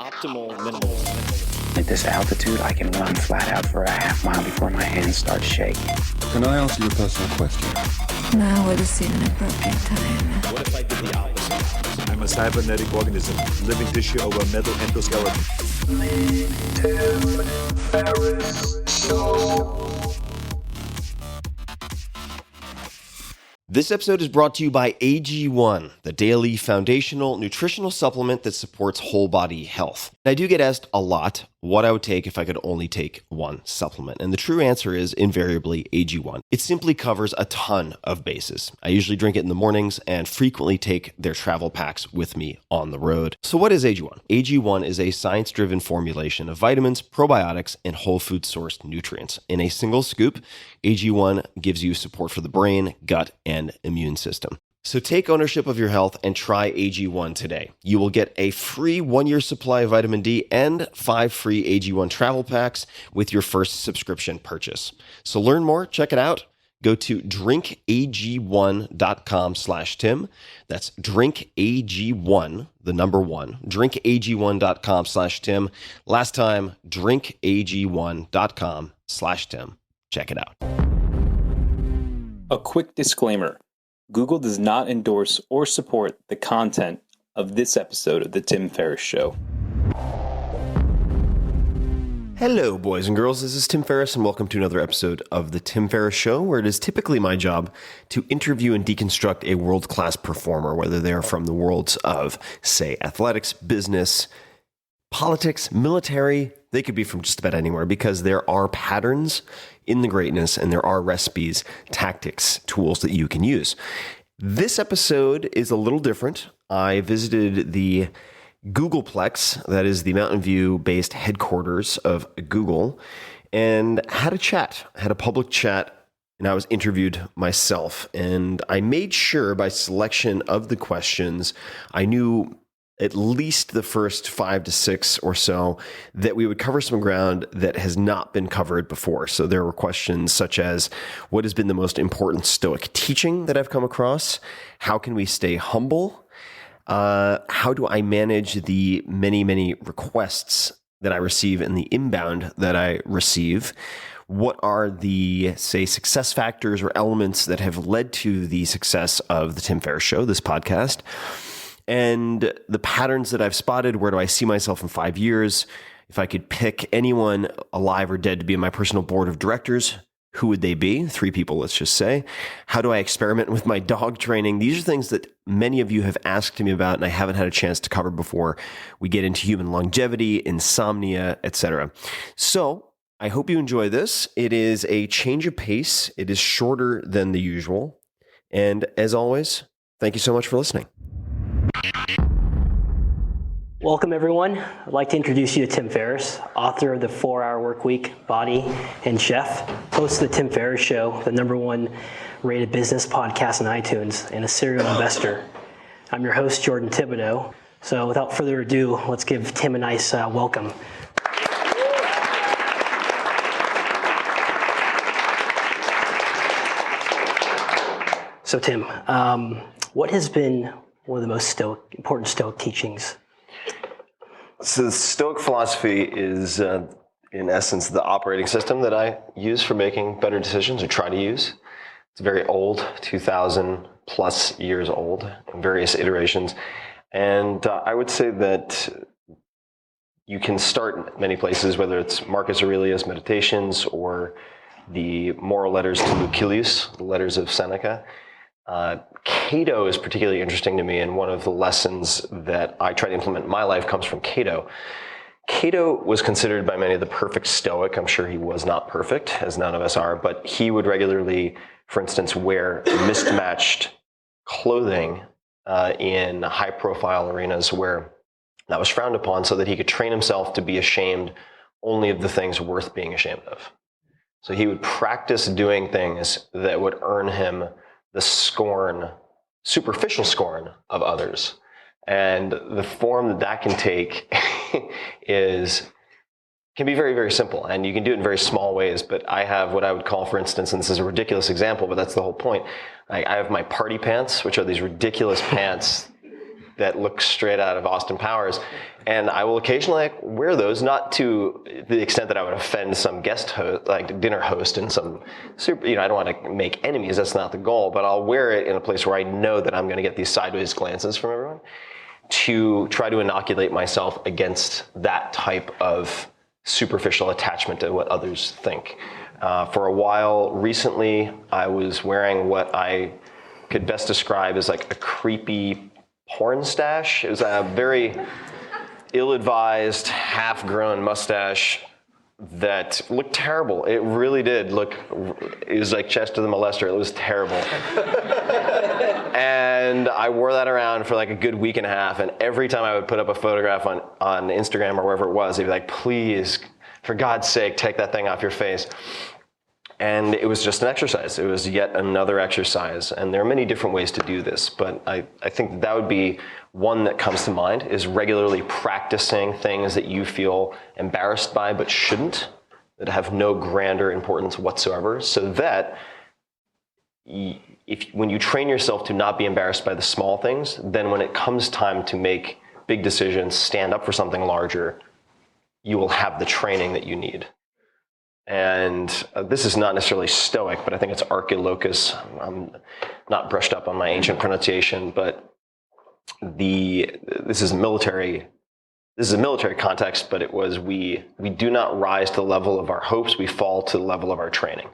Optimal minimalism. At this altitude, I can run flat out for a half mile before my hands start shaking. Can I ask you a personal question? Now would seem an appropriate time. What if I did the opposite? I'm a cybernetic organism, living tissue over a metal endoskeleton. Tim Ferriss Show. This episode is brought to you by AG1, the daily foundational nutritional supplement that supports whole body health. I do get asked a lot what I would take if I could only take one supplement. And the true answer is invariably AG1. It simply covers a ton of bases. I usually drink it in the mornings and frequently take their travel packs with me on the road. So what is AG1? AG1 is a science-driven formulation of vitamins, probiotics, and whole food sourced nutrients. In a single scoop, AG1 gives you support for the brain, gut, and immune system. So take ownership of your health and try AG1 today. You will get a free 1-year supply of vitamin D and 5 free AG1 travel packs with your first subscription purchase. So learn more, check it out. Go to drinkag1.com/Tim. That's drinkag1, the number 1, drinkag1.com/Tim. Last time, drinkag1.com/Tim. Check it out. A quick disclaimer. Google does not endorse or support the content of this episode of The Tim Ferriss Show. Hello, boys and girls. This is Tim Ferriss, and welcome to another episode of The Tim Ferriss Show, where it is typically my job to interview and deconstruct a world-class performer, whether they are from the worlds of, say, athletics, business, politics, military. They could be from just about anywhere, because there are patterns in the greatness, and there are recipes, tactics, tools that you can use. This episode is a little different. I visited the Googleplex, that is the Mountain View-based headquarters of Google, and had a public chat, and I was interviewed myself. And I made sure by selection of the questions, I knew at least the first 5 to 6 or so that we would cover some ground that has not been covered before. So there were questions such as, what has been the most important Stoic teaching that I've come across? How can we stay humble? How do I manage the many, many requests that I receive and the inbound that I receive? What are the, say, success factors or elements that have led to the success of the Tim Ferriss Show, this podcast? And the patterns that I've spotted. Where do I see myself in 5 years? If I could pick anyone alive or dead to be in my personal board of directors, who would they be? 3 people, let's just say. How do I experiment with my dog training? These are things that many of you have asked me about, and I haven't had a chance to cover before. We get into human longevity, insomnia, etc. So I hope you enjoy this. It is a change of pace. It is shorter than the usual. And as always, thank you so much for listening. Welcome, everyone. I'd like to introduce you to Tim Ferriss, author of the 4-Hour Workweek, Body, and Chef, host of the Tim Ferriss Show, the #1 rated business podcast on iTunes, and a serial investor. I'm your host, Jordan Thibodeau. So without further ado, let's give Tim a nice welcome. So Tim, what has been one of the most important Stoic teachings? So the Stoic philosophy is, in essence, the operating system that I use for making better decisions, or try to use. It's very old, 2,000 plus years old, in various iterations. And I would say that you can start in many places, whether it's Marcus Aurelius' Meditations or the moral letters to Lucilius, the letters of Seneca. Cato is particularly interesting to me, and one of the lessons that I try to implement in my life comes from Cato. Cato was considered by many the perfect Stoic. I'm sure he was not perfect, as none of us are, but he would regularly, for instance, wear mismatched clothing in high-profile arenas where that was frowned upon, so that he could train himself to be ashamed only of the things worth being ashamed of. So he would practice doing things that would earn him the scorn, superficial scorn of others. And the form that can take can be very, very simple. And you can do it in very small ways. But I have what I would call, for instance, and this is a ridiculous example, but that's the whole point. I have my party pants, which are these ridiculous pants that look straight out of Austin Powers. And I will occasionally wear those, not to the extent that I would offend some guest host, like dinner host and some super, I don't want to make enemies, that's not the goal, but I'll wear it in a place where I know that I'm going to get these sideways glances from everyone to try to inoculate myself against that type of superficial attachment to what others think. For a while recently, I was wearing what I could best describe as like a creepy porn stash. It was a very ill-advised, half-grown mustache that looked terrible. It really did look, it was like Chester the Molester. It was terrible. And I wore that around for like a good week and a half, and every time I would put up a photograph on Instagram or wherever it was, they'd be like, please, for God's sake, take that thing off your face. And it was just an exercise. It was yet another exercise. And there are many different ways to do this, but I think that would be one that comes to mind, is regularly practicing things that you feel embarrassed by but shouldn't, that have no grander importance whatsoever, so that when you train yourself to not be embarrassed by the small things, then when it comes time to make big decisions, stand up for something larger, you will have the training that you need. And this is not necessarily Stoic, but I think it's Archilochus. I'm not brushed up on my ancient pronunciation, but this is a military context, but it was we do not rise to the level of our hopes, we fall to the level of our training.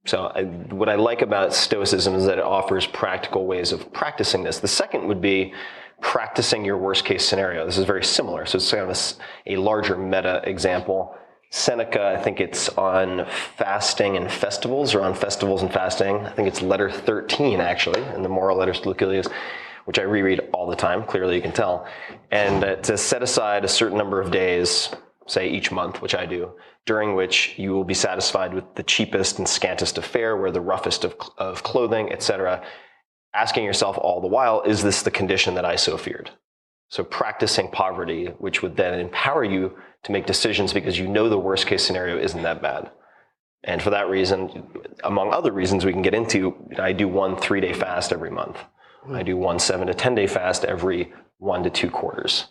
So what I like about Stoicism is that it offers practical ways of practicing this. The second would be practicing your worst case scenario. This is very similar, so it's kind of a larger meta example. Seneca, I think it's on fasting and festivals, or on festivals and fasting. I think it's letter 13, actually, in the Moral Letters to Lucilius, which I reread all the time, clearly you can tell. And to set aside a certain number of days, say each month, which I do, during which you will be satisfied with the cheapest and scantest of fare, wear the roughest of clothing, etc., asking yourself all the while, is this the condition that I so feared? So practicing poverty, which would then empower you to make decisions because you know the worst case scenario isn't that bad. And for that reason, among other reasons we can get into, I do 1 3-day fast every month. I do 1 7 to 10 day fast every 1 to 2 quarters.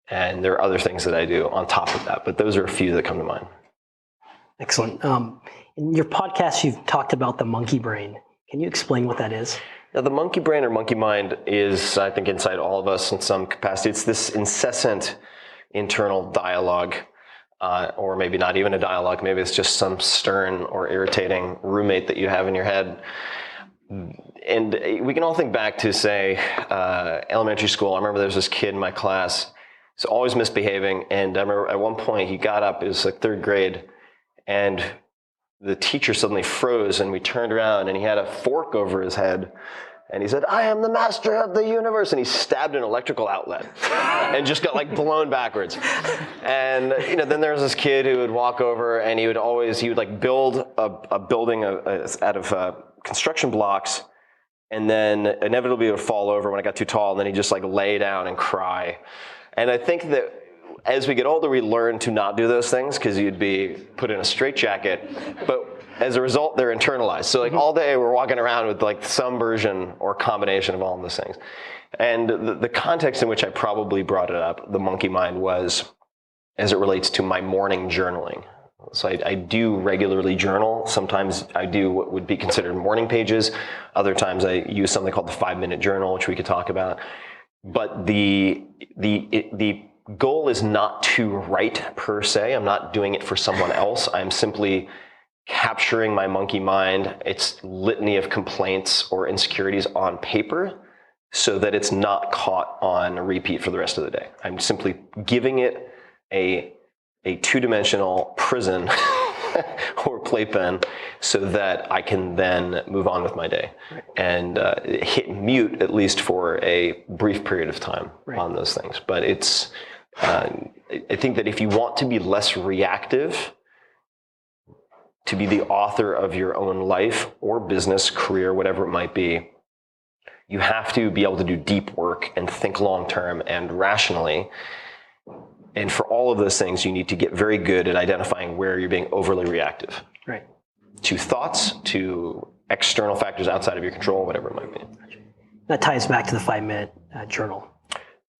And there are other things that I do on top of that, but those are a few that come to mind. Excellent. In your podcast, you've talked about the monkey brain. Can you explain what that is? Now, the monkey brain or monkey mind is, I think, inside all of us in some capacity. It's this incessant internal dialogue, or maybe not even a dialogue. Maybe it's just some stern or irritating roommate that you have in your head. And we can all think back to, say, elementary school. I remember there was this kid in my class. He's always misbehaving. And I remember at one point he got up, it was like 3rd grade, and the teacher suddenly froze, and we turned around and he had a fork over his head. And he said, I am the master of the universe. And he stabbed an electrical outlet and just got like blown backwards. And then there was this kid who would walk over, and he would like build a building out of construction blocks, and then inevitably it would fall over when it got too tall, and then he'd just like lay down and cry. And I think that as we get older, we learn to not do those things because you'd be put in a straitjacket. But as a result, they're internalized. So like all day we're walking around with like some version or combination of all of those things. And the context in which I probably brought it up, the monkey mind, was as it relates to my morning journaling. So I do regularly journal. Sometimes I do what would be considered morning pages. Other times I use something called the 5-minute journal, which we could talk about. But the goal is not to write per se. I'm not doing it for someone else. I'm simply capturing my monkey mind, its litany of complaints or insecurities on paper, so that it's not caught on repeat for the rest of the day. I'm simply giving it a 2-dimensional prison or playpen so that I can then move on with my day and hit mute at least for a brief period of time on those things. But it's, I think that if you want to be less reactive, to be the author of your own life or business, career, whatever it might be, you have to be able to do deep work and think long-term and rationally. And for all of those things, you need to get very good at identifying where you're being overly reactive. To thoughts, to external factors outside of your control, whatever it might be. that ties back to the 5-minute journal.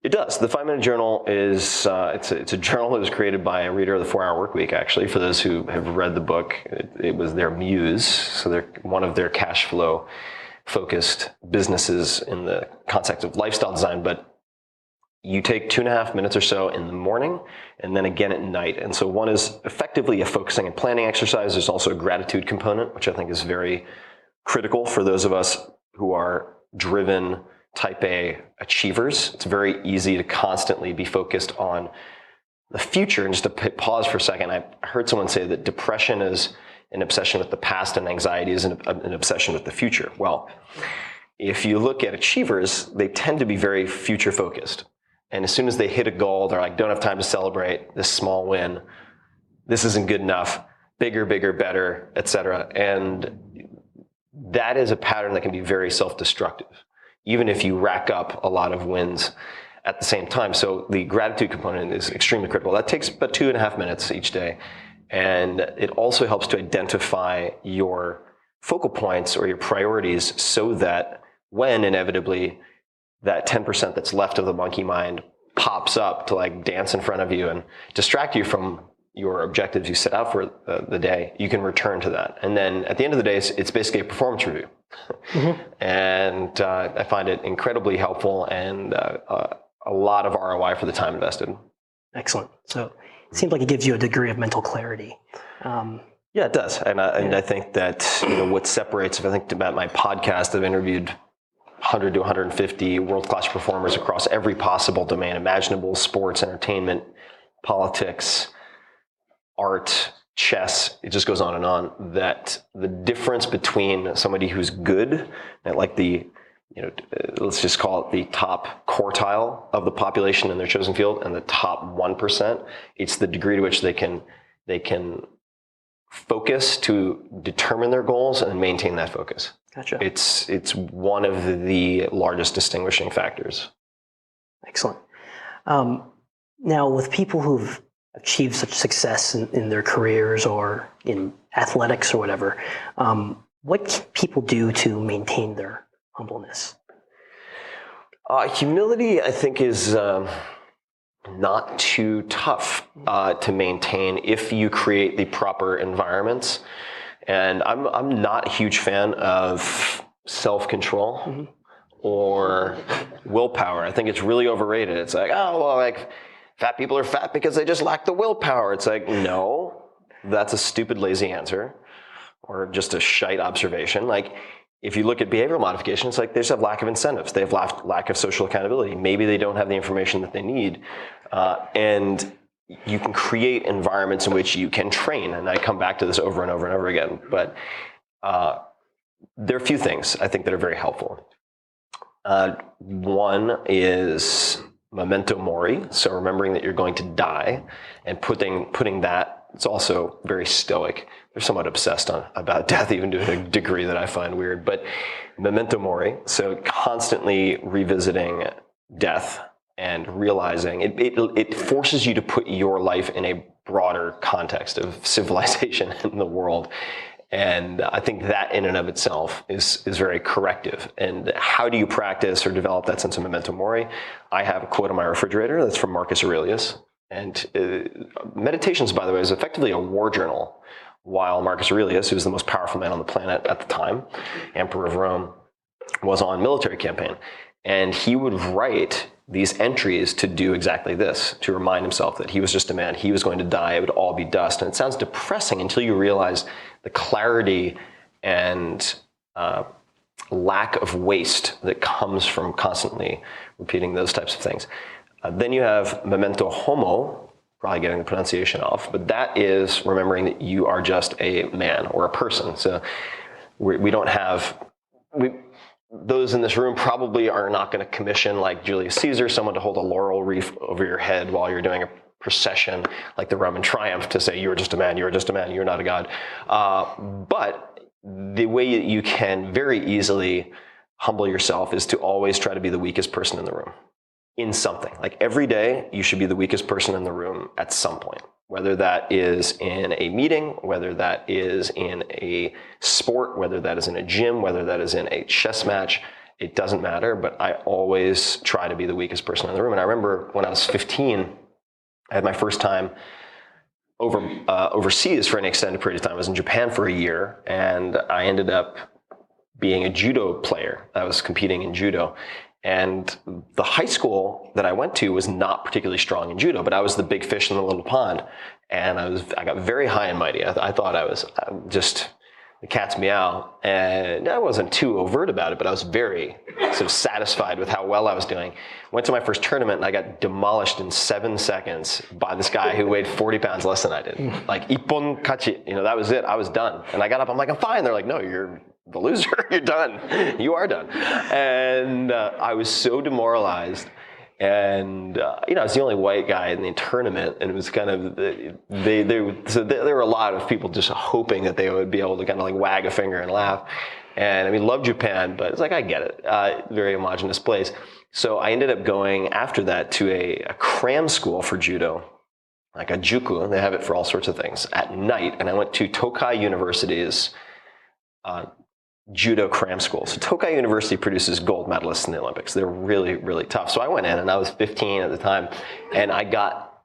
It does. The 5-minute journal is it's a journal that was created by a reader of the 4-Hour Workweek. Actually, for those who have read the book, it was their muse. So they're one of their cash flow focused businesses in the context of lifestyle design. But you take 2.5 minutes or so in the morning, and then again at night. And so one is effectively a focusing and planning exercise. There's also a gratitude component, which I think is very critical for those of us who are driven type A achievers. It's very easy to constantly be focused on the future. And just to pause for a second, I heard someone say that depression is an obsession with the past and anxiety is an obsession with the future. Well, if you look at achievers, they tend to be very future focused. And as soon as they hit a goal, they're like, don't have time to celebrate this small win. This isn't good enough. Bigger, bigger, better, etc. And that is a pattern that can be very self-destructive, even if you rack up a lot of wins at the same time. So the gratitude component is extremely critical. That takes about 2.5 minutes each day. And it also helps to identify your focal points or your priorities so that when inevitably that 10% that's left of the monkey mind pops up to like dance in front of you and distract you from your objectives you set out for the day, you can return to that. And then at the end of the day, it's basically a performance review. Mm-hmm. And I find it incredibly helpful and a lot of ROI for the time invested. Excellent. So it seems like it gives you a degree of mental clarity. Yeah, it does. And I think that what separates, if I think about my podcast, I've interviewed 100 to 150 world-class performers across every possible domain imaginable: sports, entertainment, politics, art, chess. It just goes on and on. That the difference between somebody who's good at like the, let's just call it the top quartile of the population in their chosen field and the top 1%, it's the degree to which they can focus to determine their goals and maintain that focus. Gotcha. It's one of the largest distinguishing factors. Excellent. Now, with people who've achieved such success in their careers or in athletics or whatever, what can people do to maintain their humbleness? Humility, I think, is not too tough to maintain if you create the proper environments. And I'm not a huge fan of self-control mm-hmm. or willpower. I think it's really overrated. It's like, oh, well, like fat people are fat because they just lack the willpower. It's like, no, that's a stupid, lazy answer or just a shite observation. Like, if you look at behavioral modification, it's like they just have lack of incentives. They have lack of social accountability. Maybe they don't have the information that they need. And you can create environments in which you can train. And I come back to this over and over and over again. But there are a few things I think that are very helpful. One is memento mori. So remembering that you're going to die and putting that, it's also very stoic. They're somewhat obsessed about death, even to a degree that I find weird. But memento mori, so constantly revisiting death and realizing it forces you to put your life in a broader context of civilization in the world. And I think that in and of itself is very corrective. And how do you practice or develop that sense of memento mori? I have a quote on my refrigerator that's from Marcus Aurelius. And Meditations, by the way, is effectively a war journal. While Marcus Aurelius, who was the most powerful man on the planet at the time, Emperor of Rome, was on military campaign. And he would write these entries to do exactly this, to remind himself that he was just a man, he was going to die, it would all be dust. And it sounds depressing until you realize the clarity and lack of waste that comes from constantly repeating those types of things. Then you have memento homo, probably getting the pronunciation off, but that is remembering that you are just a man or a person. So we don't have, those in this room probably are not going to commission, like Julius Caesar, someone to hold a laurel wreath over your head while you're doing a procession like the Roman Triumph to say, you're just a man, you're just a man, you're not a god. But the way that you can very easily humble yourself is to always try to be the weakest person in the room. In something. Like every day, you should be the weakest person in the room at some point. Whether that is in a meeting, whether that is in a sport, whether that is in a gym, whether that is in a chess match, it doesn't matter, but I always try to be the weakest person in the room. And I remember when I was 15, I had my first time overseas for an extended period of time. I was in Japan for a year, and I ended up being a judo player. I was competing in judo. And the high school that I went to was not particularly strong in judo, but I was the big fish in the little pond. And I got very high and mighty. I thought I was just the cat's meow. And I wasn't too overt about it, but I was very sort of satisfied with how well I was doing. Went to my first tournament, and I got demolished in 7 seconds by this guy who weighed 40 pounds less than I did. Like, ippon kachi, that was it. I was done. And I got up, I'm like, I'm fine. They're like, no, you're the loser. You're done. You are done. And I was so demoralized. And I was the only white guy in the tournament, and it was kind of there were a lot of people just hoping that they would be able to kind of like wag a finger and laugh. And I mean, love Japan, but it's like, I get it. Very homogenous place. So I ended up going after that to a cram school for judo, like a juku. They have it for all sorts of things at night. And I went to Tokai University's judo cram school. So Tokai University produces gold medalists in the Olympics. They're really, really tough. So I went in, and I was 15 at the time, and I got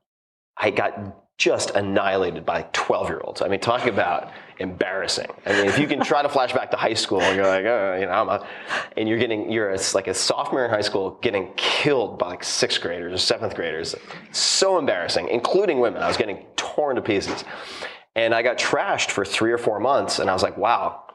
just annihilated by 12-year-olds. I mean, talk about embarrassing. I mean, if you can try to flash back to high school, and you're like, and you're like a sophomore in high school getting killed by like 6th graders or 7th graders. So embarrassing, including women. I was getting torn to pieces. And I got trashed for 3 or 4 months, and I was like, wow,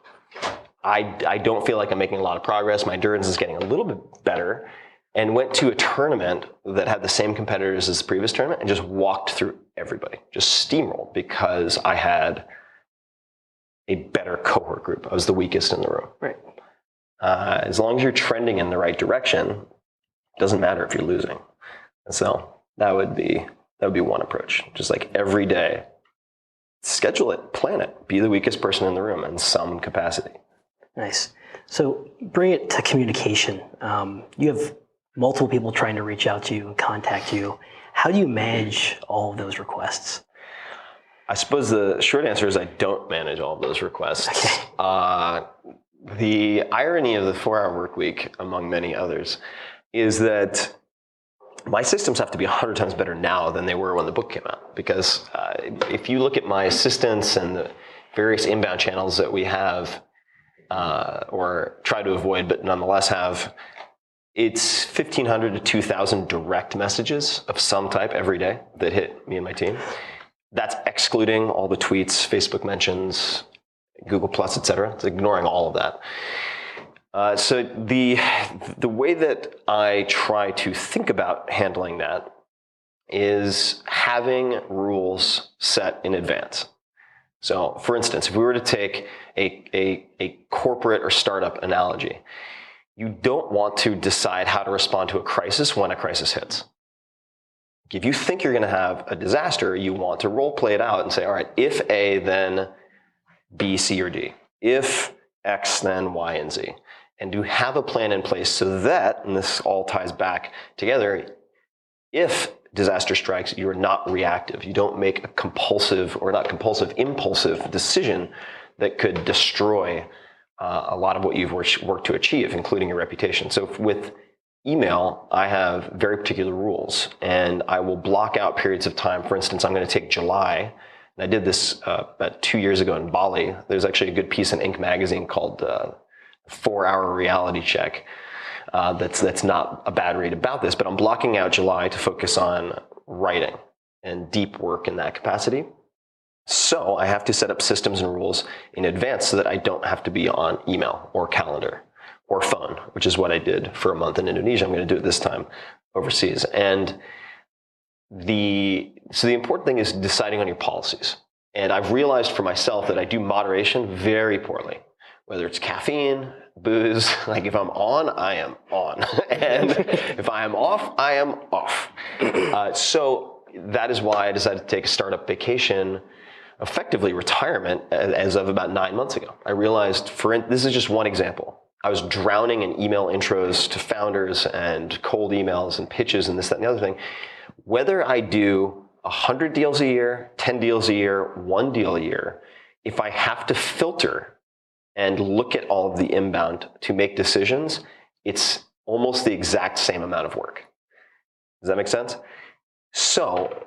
I don't feel like I'm making a lot of progress. My endurance is getting a little bit better. And went to a tournament that had the same competitors as the previous tournament and just walked through everybody, just steamrolled, because I had a better cohort group. I was the weakest in the room. Right. As long as you're trending in the right direction, it doesn't matter if you're losing. And so that would be one approach. Just like every day, schedule it, plan it, be the weakest person in the room in some capacity. Nice. So bring it to communication. You have multiple people trying to reach out to you and contact you. How do you manage all of those requests? I suppose the short answer is I don't manage all of those requests. Okay. The irony of the 4-hour work week, among many others, is that my systems have to be 100 times better now than they were when the book came out. Because if you look at my assistants and the various inbound channels that we have, or try to avoid, but nonetheless have, it's 1,500 to 2,000 direct messages of some type every day that hit me and my team. That's excluding all the tweets, Facebook mentions, Google Plus, etc. It's ignoring all of that. So the way that I try to think about handling that is having rules set in advance. So, for instance, if we were to take a corporate or startup analogy, you don't want to decide how to respond to a crisis when a crisis hits. If you think you're going to have a disaster, you want to role play it out and say, all right, if A, then B, C, or D. If X, then Y and Z. And to have a plan in place so that, and this all ties back together, if disaster strikes, you're not reactive. You don't make a impulsive decision that could destroy a lot of what you've worked to achieve, including your reputation. So with email, I have very particular rules, and I will block out periods of time. For instance, I'm going to take July, and I did this about 2 years ago in Bali. There's actually a good piece in Inc. magazine called 4-Hour Reality Check. That's not a bad read about this, but I'm blocking out July to focus on writing and deep work in that capacity. So I have to set up systems and rules in advance so that I don't have to be on email or calendar or phone, which is what I did for a month in Indonesia. I'm going to do it this time overseas. And the important thing is deciding on your policies. And I've realized for myself that I do moderation very poorly, whether it's caffeine, booze. Like if I'm on, I am on. And if I am off, I am off. So that is why I decided to take a startup vacation, effectively retirement, as of about 9 months ago. I realized, this is just one example. I was drowning in email intros to founders and cold emails and pitches and this, that, and the other thing. Whether I do 100 deals a year, 10 deals a year, 1 deal a year, if I have to filter and look at all of the inbound to make decisions, it's almost the exact same amount of work. Does that make sense? So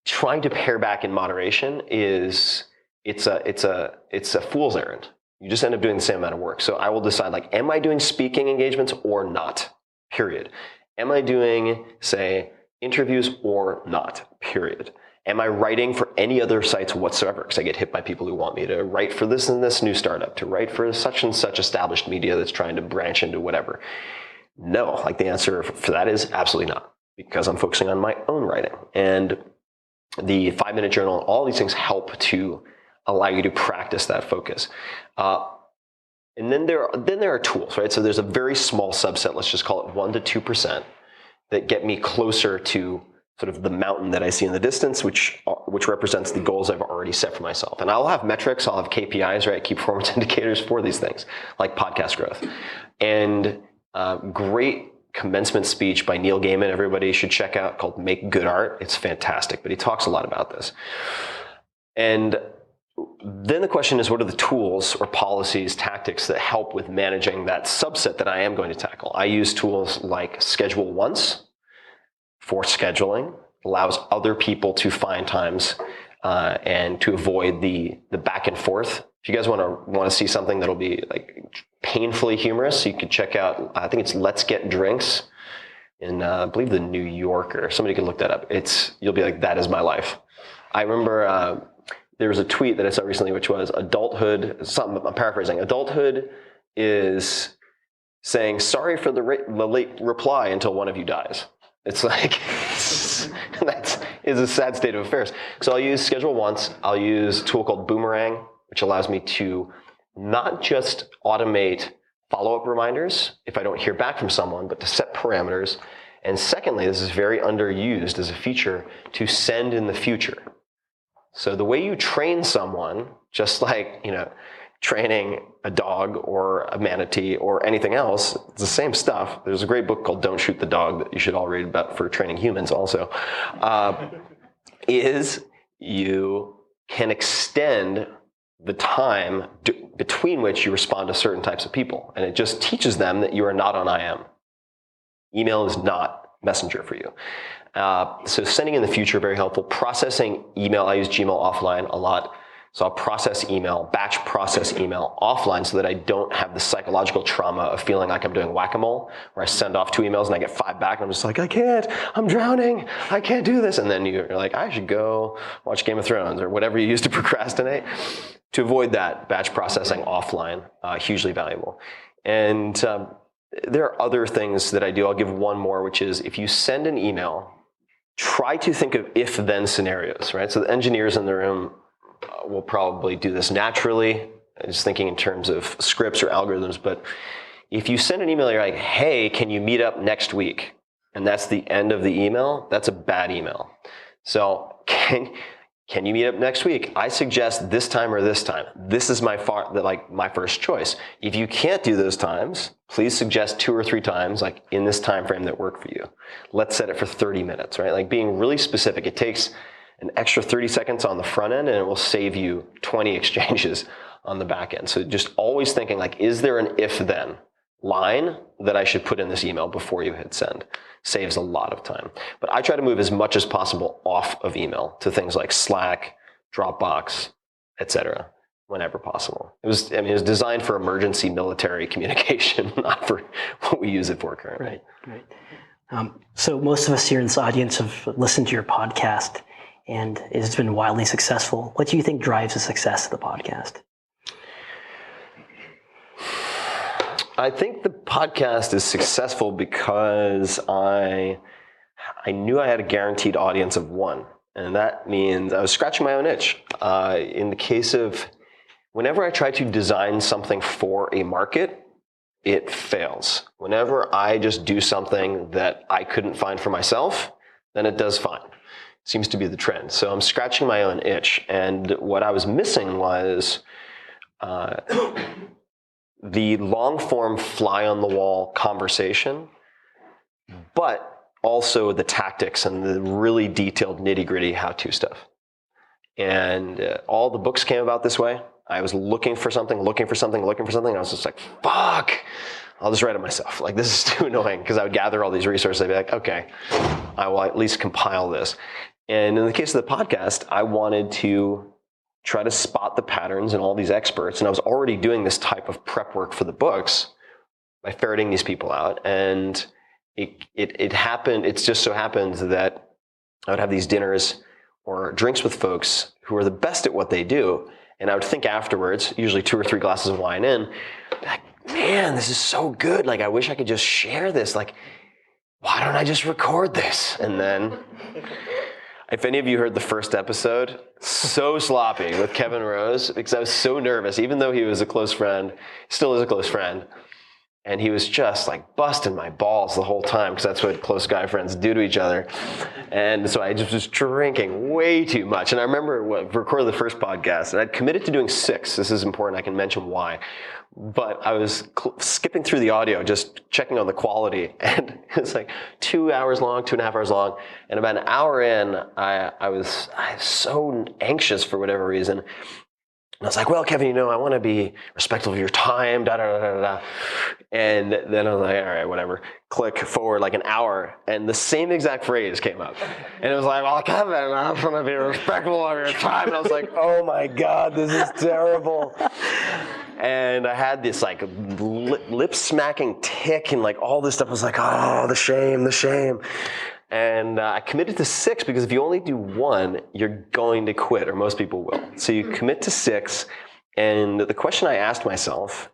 trying to pare back in moderation it's a fool's errand. You just end up doing the same amount of work. So I will decide, like, am I doing speaking engagements or not? Period. Am I doing, say, interviews or not? Period. Am I writing for any other sites whatsoever? Because I get hit by people who want me to write for this and this new startup, to write for such and such established media that's trying to branch into whatever. No, like the answer for that is absolutely not, because I'm focusing on my own writing. And the 5-minute journal, all these things help to allow you to practice that focus. And then there are tools, right? So there's a very small subset, let's just call it 1% to 2%, that get me closer to sort of the mountain that I see in the distance, which represents the goals I've already set for myself. And I'll have metrics, I'll have KPIs, right? Key performance indicators for these things, like podcast growth. And great commencement speech by Neil Gaiman, everybody should check out, called Make Good Art. It's fantastic, but he talks a lot about this. And then the question is, what are the tools or policies, tactics that help with managing that subset that I am going to tackle? I use tools like Schedule Once for scheduling, allows other people to find times and to avoid the back and forth. If you guys want to see something that'll be like painfully humorous, you could check out, I think it's Let's Get Drinks in, I believe, the New Yorker. Somebody can look that up. You'll be like, that is my life. I remember there was a tweet that I saw recently, which was adulthood, I'm paraphrasing, adulthood is saying, sorry for the late reply until one of you dies. It's like, that is a sad state of affairs. So I'll use Schedule Once. I'll use a tool called Boomerang, which allows me to not just automate follow-up reminders if I don't hear back from someone, but to set parameters. And secondly, this is very underused as a feature, to send in the future. So the way you train someone, just like, training a dog or a manatee or anything else, it's the same stuff. There's a great book called Don't Shoot the Dog that you should all read about for training humans also, is you can extend the time between which you respond to certain types of people. And it just teaches them that you are not on IM. Email is not Messenger for you. So sending in the future, very helpful. Processing email, I use Gmail offline a lot. So I'll process email, batch process email offline so that I don't have the psychological trauma of feeling like I'm doing whack-a-mole, where I send off 2 emails and I get 5 back and I'm just like, I can't, I'm drowning, I can't do this. And then you're like, I should go watch Game of Thrones or whatever you use to procrastinate. To avoid that, batch processing offline, hugely valuable. And there are other things that I do. I'll give one more, which is if you send an email, try to think of if-then scenarios, right? So the engineers in the room will probably do this naturally, just thinking in terms of scripts or algorithms. But if you send an email, you're like, hey, can you meet up next week? And that's the end of the email. That's a bad email. So can you meet up next week? I suggest this time or this time. This is my first choice. If you can't do those times, please suggest 2 or 3 times, like in this time frame that work for you. Let's set it for 30 minutes, right? Like being really specific. It takes an extra 30 seconds on the front end and it will save you 20 exchanges on the back end. So just always thinking like, is there an if-then line that I should put in this email before you hit send? Saves a lot of time. But I try to move as much as possible off of email to things like Slack, Dropbox, etc. whenever possible. It was designed for emergency military communication, not for what we use it for currently. Right. So most of us here in this audience have listened to your podcast, and it's been wildly successful. What do you think drives the success of the podcast? I think the podcast is successful because I knew I had a guaranteed audience of 1. And that means I was scratching my own itch. In the case of whenever I try to design something for a market, it fails. Whenever I just do something that I couldn't find for myself, then it does fine. Seems to be the trend. So I'm scratching my own itch. And what I was missing was the long-form fly-on-the-wall conversation, but also the tactics and the really detailed nitty-gritty how-to stuff. And all the books came about this way. I was looking for something, and I was just like, fuck, I'll just write it myself. Like, this is too annoying, because I would gather all these resources. I'd be like, okay, I will at least compile this. And in the case of the podcast, I wanted to try to spot the patterns in all these experts. And I was already doing this type of prep work for the books by ferreting these people out. And it happened, it just so happened that I would have these dinners or drinks with folks who are the best at what they do. And I would think afterwards, usually 2 or 3 glasses of wine in, like, man, this is so good. Like, I wish I could just share this. Like, why don't I just record this? And then, if any of you heard the first episode, so sloppy with Kevin Rose, because I was so nervous, even though he was a close friend, still is a close friend. And he was just like busting my balls the whole time, because that's what close guy friends do to each other. And so I just was drinking way too much. And I remember recorded the first podcast, and I'd committed to doing 6. This is important. I can mention why. But I was skipping through the audio, just checking on the quality. And it was like 2 hours long, 2.5 hours long. And about an hour in, I was so anxious for whatever reason. And I was like, well, Kevin, I want to be respectful of your time, da-da-da-da-da. And then I was like, all right, whatever. Click forward like an hour, and the same exact phrase came up. And it was like, well, Kevin, I want to be respectful of your time. And I was like, oh my God, this is terrible. And I had this like lip-smacking tick, and like all this stuff. I was like, oh, the shame, the shame. And I committed to 6, because if you only do 1, you're going to quit, or most people will. So you commit to 6, and the question I asked myself,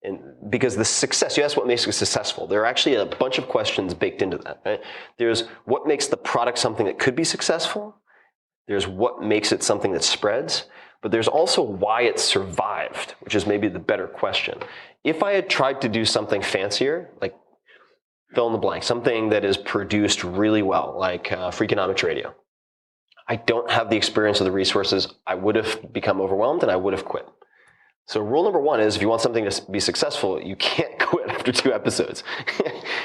and because the success, you ask what makes it successful, there are actually a bunch of questions baked into that. Right? There's what makes the product something that could be successful. There's what makes it something that spreads. But there's also why it survived, which is maybe the better question. If I had tried to do something fancier, like fill in the blank, something that is produced really well, like Freakonomics Radio, I don't have the experience or the resources. I would have become overwhelmed, and I would have quit. So rule number 1 is, if you want something to be successful, you can't quit after 2 episodes.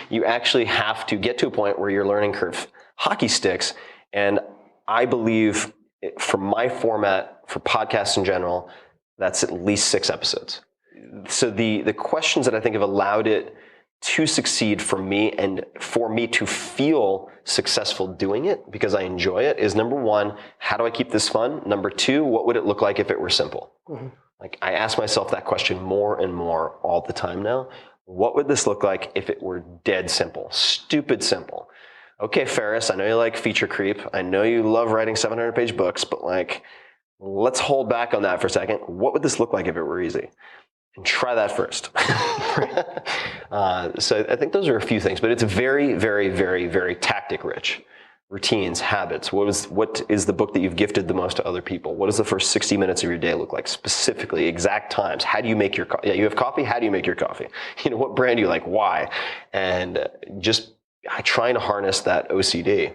You actually have to get to a point where your learning curve hockey sticks. And I believe, for my format, for podcasts in general, that's at least 6 episodes. So the questions that I think have allowed it to succeed for me, and for me to feel successful doing it because I enjoy it, is number 1, how do I keep this fun? Number 2, what would it look like if it were simple? Mm-hmm. Like, I ask myself that question more and more all the time now. What would this look like if it were dead simple? Stupid simple. Okay, Ferriss, I know you like feature creep. I know you love writing 700-page books, but like, let's hold back on that for a second. What would this look like if it were easy? And try that first. So I think those are a few things, but it's very, very, very, very tactic rich. Routines, habits. What is the book that you've gifted the most to other people? What does the first 60 minutes of your day look like? Specifically, exact times. How do you make your coffee? Yeah, you have coffee. How do you make your coffee? What brand do you like? Why? And just trying to harness that OCD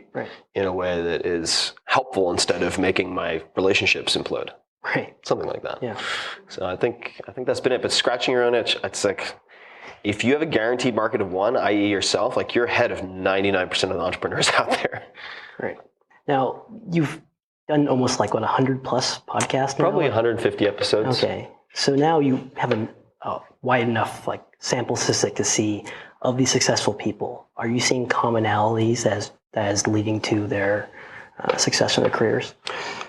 in a way that is helpful, instead of making my relationships implode. Right. Something like that. Yeah. So I think that's been it. But scratching your own itch, it's like, if you have a guaranteed market of 1, i.e. yourself, like, you're ahead of 99% of the entrepreneurs out there. Right. Now, you've done almost like, 100 plus podcasts now? Probably 150 episodes. Okay. So now you have a wide enough like sample statistic to see of these successful people. Are you seeing commonalities as leading to their success in their careers?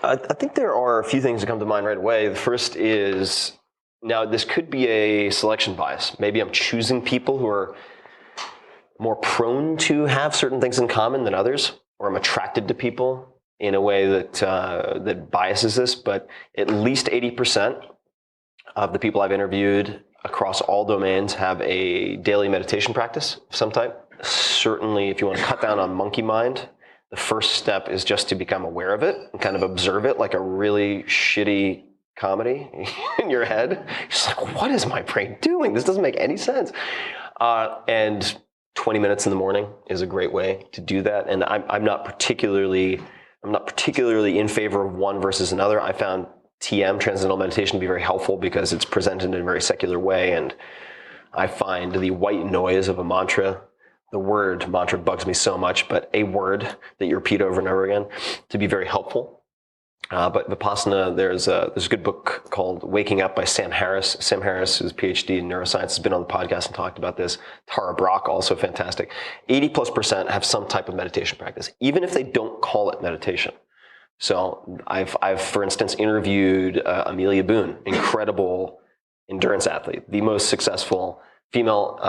I think there are a few things that come to mind right away. The first is, now this could be a selection bias. Maybe I'm choosing people who are more prone to have certain things in common than others, or I'm attracted to people in a way that biases this. But at least 80% of the people I've interviewed across all domains have a daily meditation practice of some type. Certainly, if you want to cut down on monkey mind, the first step is just to become aware of it and kind of observe it like a really shitty comedy in your head. You're just like, what is my brain doing? This doesn't make any sense. And 20 minutes in the morning is a great way to do that. And I'm not particularly in favor of one versus another. I found TM, Transcendental Meditation, to be very helpful because it's presented in a very secular way. And I find the white noise of a mantra, the word mantra bugs me so much, but a word that you repeat over and over again, to be very helpful. But Vipassana, there's a good book called Waking Up by Sam Harris. Sam Harris, who's a PhD in neuroscience, has been on the podcast and talked about this. Tara Brach, also fantastic. 80+% have some type of meditation practice, even if they don't call it meditation. So I've for instance, interviewed Amelia Boone, incredible endurance athlete, the most successful female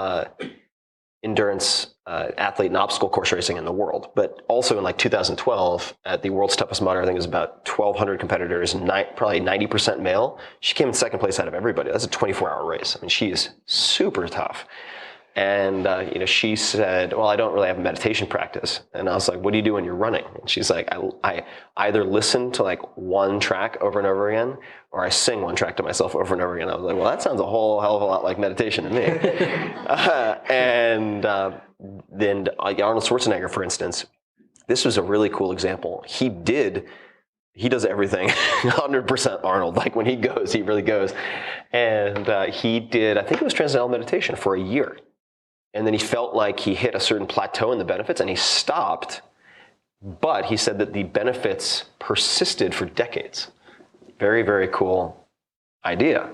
endurance athlete in obstacle course racing in the world. But also in like 2012 at the World's Toughest Mudder, I think it was about 1,200 competitors, probably 90% male. She came in second place out of everybody. That's a 24-hour race. I mean, she is super tough. And, she said, well, I don't really have a meditation practice. And I was like, what do you do when you're running? And she's like, I either listen to like one track over and over again, or I sing one track to myself over and over again. I was like, well, that sounds a whole hell of a lot like meditation to me. Then Arnold Schwarzenegger, for instance, this was a really cool example. He does everything 100% Arnold. Like when he goes, he really goes. And he did, I think it was Transcendental Meditation for a year. And then he felt like he hit a certain plateau in the benefits and he stopped. But he said that the benefits persisted for decades. Very, very cool idea.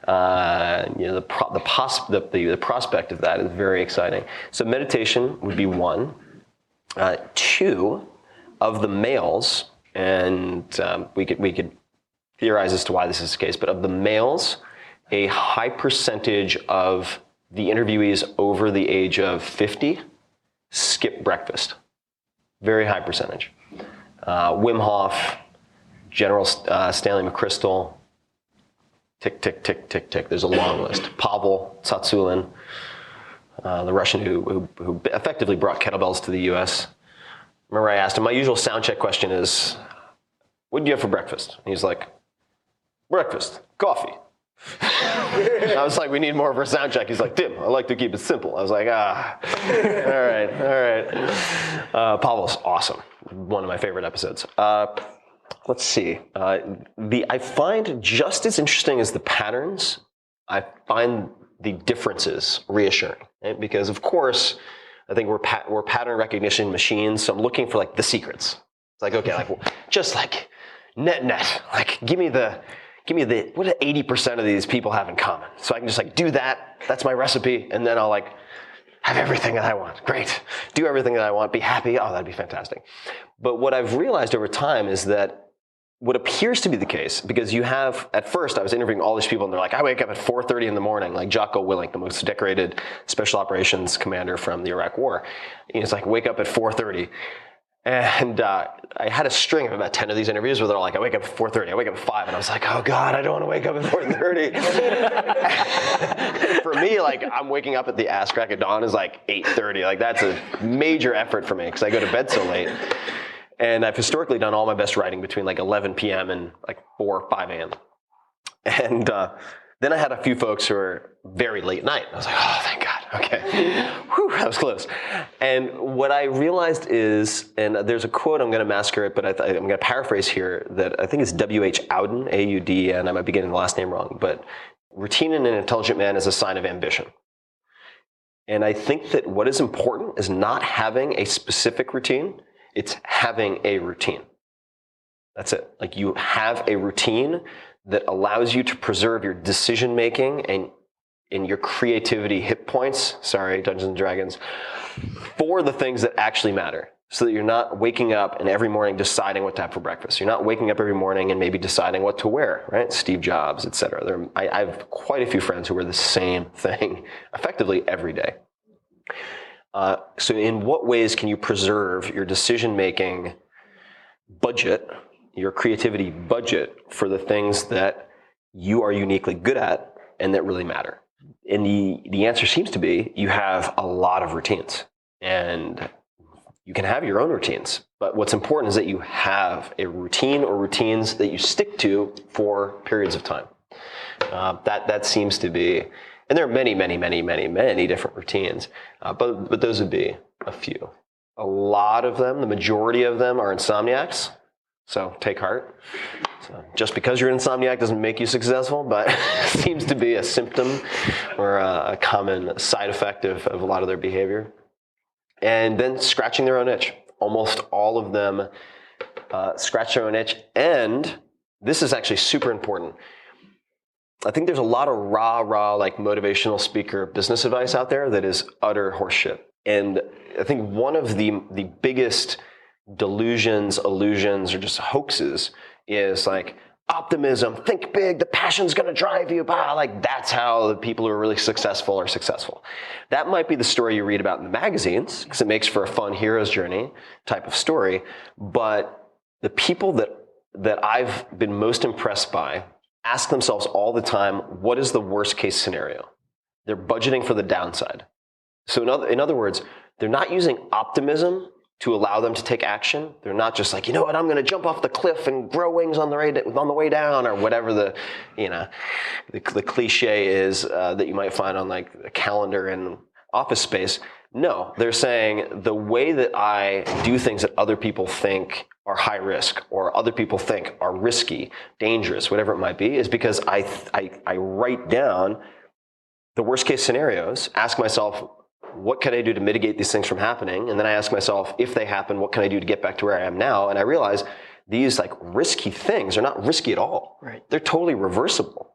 The prospect of that is very exciting. So meditation would be one. Two, of the males, and we could theorize as to why this is the case, but of the males, a high percentage of the interviewees over the age of 50 skip breakfast. Very high percentage. Wim Hof, General Stanley McChrystal, tick, tick, tick, tick, tick. There's a long list. Pavel Tsatsouline, the Russian who effectively brought kettlebells to the U.S. Remember I asked him, my usual sound check question is, what did you have for breakfast? And he's like, breakfast, coffee. I was like, we need more of a sound check. He's like, Tim, I like to keep it simple. I was like, all right. Pavel's awesome. One of my favorite episodes. Let's see. I find just as interesting as the patterns, I find the differences reassuring. Right? Because of course, I think we're pattern recognition machines. So I'm looking for like the secrets. It's like, okay, like just like net, like give me the what do 80% of these people have in common? So I can just like do that. That's my recipe. And then I'll like have everything that I want. Great. Do everything that I want. Be happy. Oh, that'd be fantastic. But what I've realized over time is that what appears to be the case, because you have, at first I was interviewing all these people and they're like, I wake up at 4:30 in the morning, like Jocko Willink, the most decorated special operations commander from the Iraq War. He's like, wake up at 4:30. And I had a string of about 10 of these interviews where they're like, I wake up at 4:30, I wake up at 5, and I was like, oh God, I don't want to wake up at 4:30. For me, like, I'm waking up at the ass crack of dawn is like 8:30. Like, that's a major effort for me because I go to bed so late. And I've historically done all my best writing between like 11 p.m. and like 4 or 5 a.m. And then I had a few folks who were very late night. I was like, oh, thank God. Okay. Whew, that was close. And what I realized is, and there's a quote, I'm going to massacre it, but I'm going to paraphrase here, that I think is W.H. Auden, A-U-D, and I might be getting the last name wrong, but routine in an intelligent man is a sign of ambition. And I think that what is important is not having a specific routine, it's having a routine. That's it. Like you have a routine that allows you to preserve your decision making and your creativity hit points, Dungeons and Dragons, for the things that actually matter. So that you're not waking up and every morning deciding what to have for breakfast. You're not waking up every morning and maybe deciding what to wear, right? Steve Jobs, et cetera. I have quite a few friends who wear the same thing effectively every day. So in what ways can you preserve your decision-making budget, your creativity budget for the things that you are uniquely good at and that really matter? And the answer seems to be you have a lot of routines. And you can have your own routines, but what's important is that you have a routine or routines that you stick to for periods of time. That seems to be, and there are many, many, many, many, many different routines, but those would be a few. A lot of them, the majority of them are insomniacs, so take heart. So just because you're an insomniac doesn't make you successful, but seems to be a symptom or a common side effect of a lot of their behavior. And then scratching their own itch. Almost all of them scratch their own itch. And this is actually super important. I think there's a lot of rah, like motivational speaker business advice out there that is utter horseshit. And I think one of the biggest delusions, illusions, or just hoaxes is like optimism, think big, the passion's going to drive you. Like that's how the people who are really successful are successful. That might be the story you read about in the magazines because it makes for a fun hero's journey type of story. But the people that I've been most impressed by ask themselves all the time, what is the worst case scenario? They're budgeting for the downside. So in other words, they're not using optimism to allow them to take action. They're not just like, you know what, I'm going to jump off the cliff and grow wings on the way down, or whatever the cliche is that you might find on like a calendar in Office Space. No, they're saying the way that I do things that other people think are high risk or other people think are risky, dangerous, whatever it might be, is because I write down the worst case scenarios, ask myself, what can I do to mitigate these things from happening? And then I ask myself, if they happen, what can I do to get back to where I am now? And I realize these like risky things are not risky at all. Right. They're totally reversible.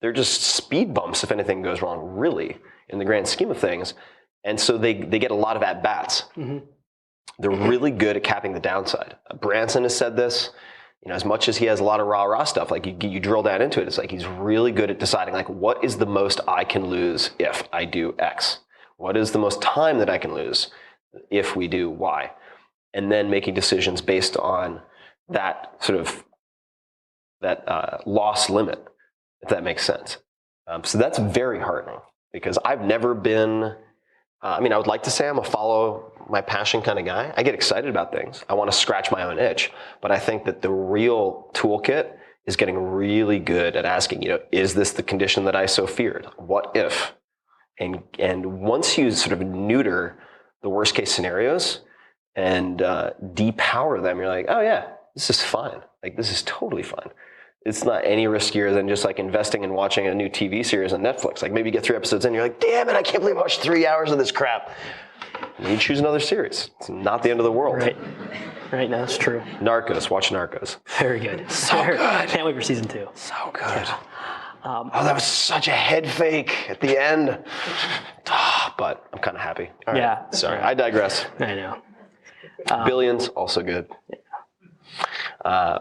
They're just speed bumps if anything goes wrong, really, in the grand scheme of things. And so they get a lot of at-bats. Mm-hmm. They're really good at capping the downside. Branson has said this, as much as he has a lot of rah-rah stuff, like you drill down into it, it's like he's really good at deciding like, what is the most I can lose if I do X? What is the most time that I can lose if we do Y? And then making decisions based on that sort of loss limit, if that makes sense. So that's very heartening because I've never been, I would like to say I'm a follow my passion kind of guy. I get excited about things. I want to scratch my own itch. But I think that the real toolkit is getting really good at asking, is this the condition that I so feared? What if? And once you sort of neuter the worst case scenarios and depower them, you're like, oh yeah, this is fine. Like this is totally fine. It's not any riskier than just like investing and watching a new TV series on Netflix. Like maybe you get 3 episodes in, you're like, damn it, I can't believe I watched 3 hours of this crap. And you choose another serise. It's not the end of the world. Right, no, that's true. Narcos, watch Narcos. Very good. So good. Can't wait for season 2. So good. Yeah. That was such a head fake at the end. But I'm kind of happy. All right. Yeah. Sorry, I digress. I know. Billions, also good. Yeah.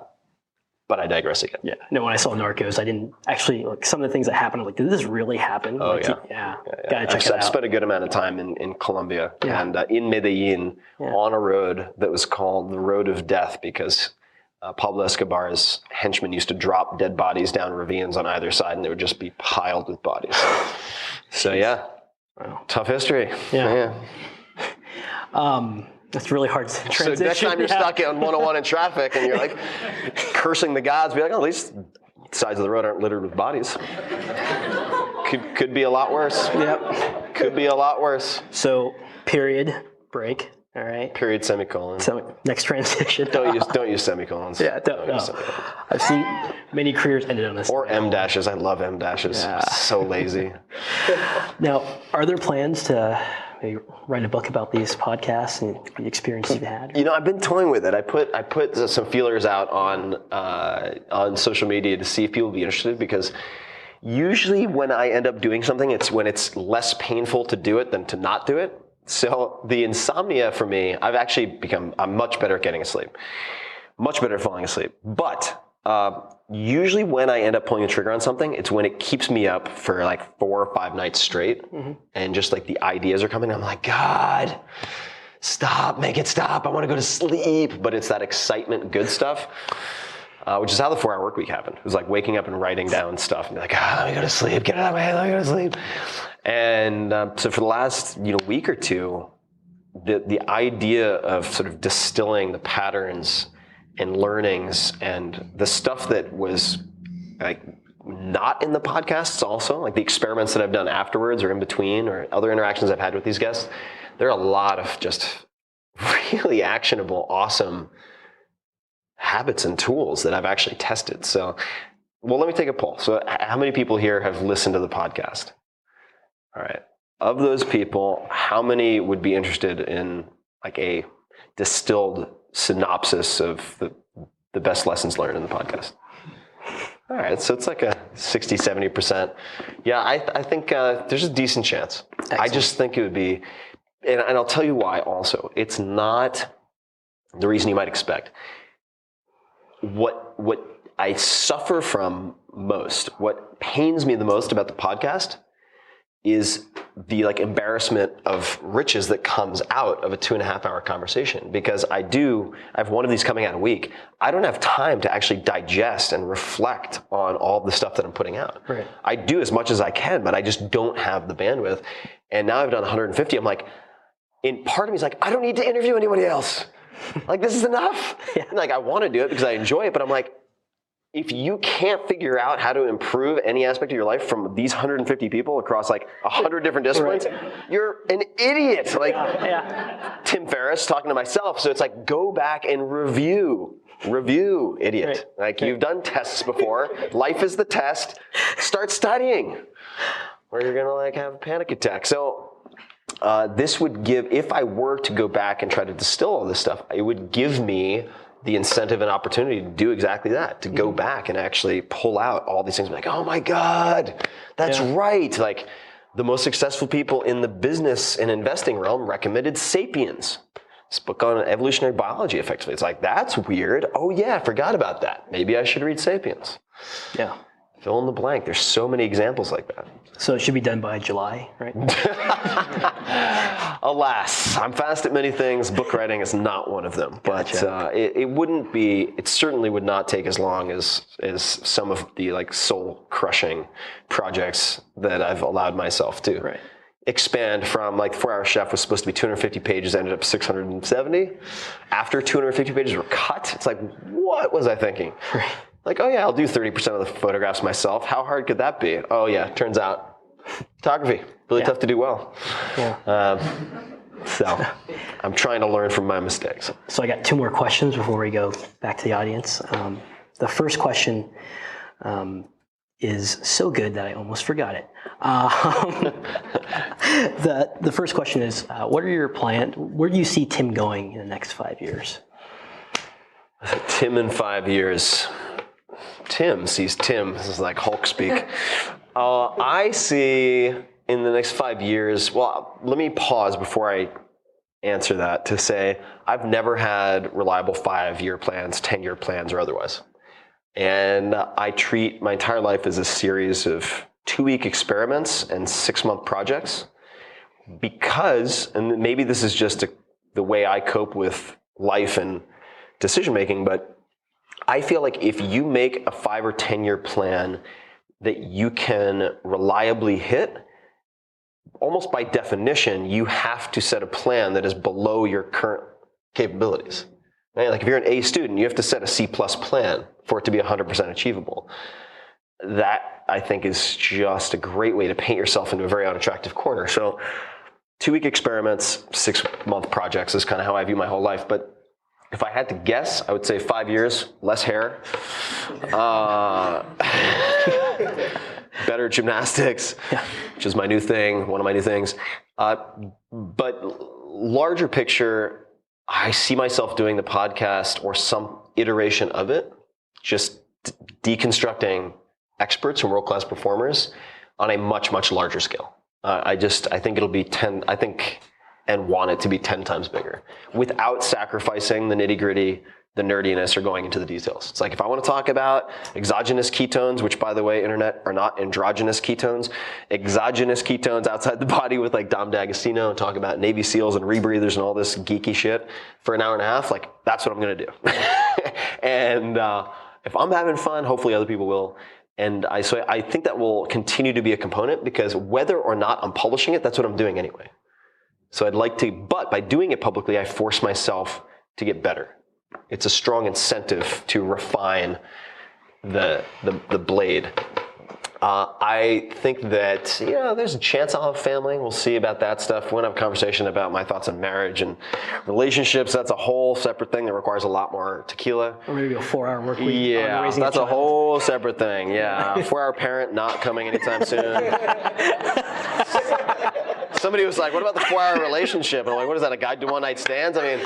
But I digress again. Yeah. No, when I saw Narcos, I didn't actually, like, some of the things that happened, I'm like, did this really happen? Oh, like, yeah. Gotta check it out. I spent a good amount of time in Colombia and in Medellin on a road that was called the Road of Death because Pablo Escobar's henchmen used to drop dead bodies down ravines on either side, and they would just be piled with bodies. So tough history. Yeah. It's really hard to transition. So next time you're stuck on 101 in traffic and you're like cursing the gods, be like, oh, at least sides of the road aren't littered with bodies. Could be a lot worse. Yep. Could be a lot worse. So period, break. All right. Period, semicolon. So next transition. Don't use semicolons. Yeah, don't use semicolons. I've seen many careers ended on this. Or M dashes. I love M dashes. Yeah. So lazy. Now, are there plans to maybe write a book about these podcasts and the experience you've had? I've been toying with it. I put some feelers out on social media to see if people would be interested because usually when I end up doing something, it's when it's less painful to do it than to not do it. So the insomnia for me, I'm much better at getting asleep, much better at falling asleep. But usually when I end up pulling the trigger on something, it's when it keeps me up for like 4 or 5 nights straight. Mm-hmm. And just like the ideas are coming. I'm like, God, stop, make it stop. I want to go to sleep. But it's that excitement, good stuff, which is how the 4-hour work week happened. It was like waking up and writing down stuff and be like, let me go to sleep, get it out of my head, let me go to sleep. And so for the last week or two, the idea of sort of distilling the patterns and learnings and the stuff that was like not in the podcasts also, like the experiments that I've done afterwards or in between or other interactions I've had with these guests, there are a lot of just really actionable, awesome habits and tools that I've actually tested. So, let me take a poll. So how many people here have listened to the podcast? All right. Of those people, how many would be interested in like a distilled synopsis of the best lessons learned in the podcast. All right, so it's like a 60, 70%. Yeah, I think there's a decent chance. Excellent. I just think it would be, and I'll tell you why also. It's not the reason you might expect. What I suffer from most, what pains me the most about the podcast is the embarrassment of riches that comes out of a 2.5 hour conversation. Because I have one of these coming out a week. I don't have time to actually digest and reflect on all the stuff that I'm putting out. Right. I do as much as I can, but I just don't have the bandwidth. And now I've done 150. I'm like, in part of me is like, I don't need to interview anybody else. This is enough. Yeah. I want to do it because I enjoy it, but I'm like, if you can't figure out how to improve any aspect of your life from these 150 people across 100 different disciplines, you're an idiot. Tim Ferriss talking to myself. So it's go back and review, idiot. Right. You've done tests before. Life is the test. Start studying, or you're gonna have a panic attack. So this would give, if I were to go back and try to distill all this stuff, it would give me the incentive and opportunity to do exactly that, to go back and actually pull out all these things. Oh my God, that's right. The most successful people in the business and investing realm recommended Sapiens. This book on evolutionary biology, effectively. It's that's weird. Oh yeah, I forgot about that. Maybe I should read Sapiens. Yeah. Fill in the blank. There's so many examples like that. So it should be done by July, right? Alas, I'm fast at many things. Book writing is not one of them. But it certainly would not take as long as some of the soul-crushing projects that I've allowed myself to expand from. 4 Hour Chef was supposed to be 250 pages, ended up 670. After 250 pages were cut, it's what was I thinking? Oh yeah, I'll do 30% of the photographs myself. How hard could that be? Oh yeah, turns out photography, really tough to do well. Yeah. So I'm trying to learn from my mistakes. So I got 2 more questions before we go back to the audience. The first question is so good that I almost forgot it. The first question is, what are your plans? Where do you see Tim going in the next 5 years? Tim in 5 years. Tim sees Tim. This is Hulk speak. I see in the next 5 years, well, let me pause before I answer that to say I've never had reliable 5-year plans, 10-year plans, or otherwise. And I treat my entire life as a series of 2-week experiments and 6-month projects because, and maybe this is just the way I cope with life and decision making, but I feel if you make a 5 or 10-year plan that you can reliably hit, almost by definition, you have to set a plan that is below your current capabilities. Right? If you're an A student, you have to set a C+ plan for it to be 100% achievable. That, I think, is just a great way to paint yourself into a very unattractive corner. So 2-week experiments, 6-month projects is kind of how I view my whole life. But if I had to guess, I would say 5 years, less hair, better gymnastics, which is my new thing, one of my new things. But larger picture, I see myself doing the podcast or some iteration of it, just deconstructing experts and world-class performers on a much, much larger scale. I think it'll be and want it to be 10 times bigger without sacrificing the nitty-gritty, the nerdiness, or going into the details. It's if I want to talk about exogenous ketones, which, by the way, internet, are not androgynous ketones, exogenous ketones outside the body with Dom D'Agostino, and talk about Navy SEALs and rebreathers and all this geeky shit for an hour and a half, that's what I'm going to do. And if I'm having fun, hopefully other people will. And so I think that will continue to be a component because whether or not I'm publishing it, that's what I'm doing anyway. So I'd like to, but by doing it publicly, I force myself to get better. It's a strong incentive to refine the blade. I think that, there's a chance I'll have family. We'll see about that stuff. We're going to have a conversation about my thoughts on marriage and relationships. That's a whole separate thing that requires a lot more tequila. Or maybe a 4-hour work week. Yeah, that's a whole separate thing. Yeah, 4-hour parent not coming anytime soon. Somebody was like, what about the 4-hour relationship? And I'm like, what is that, a guide to one-night stands? I mean,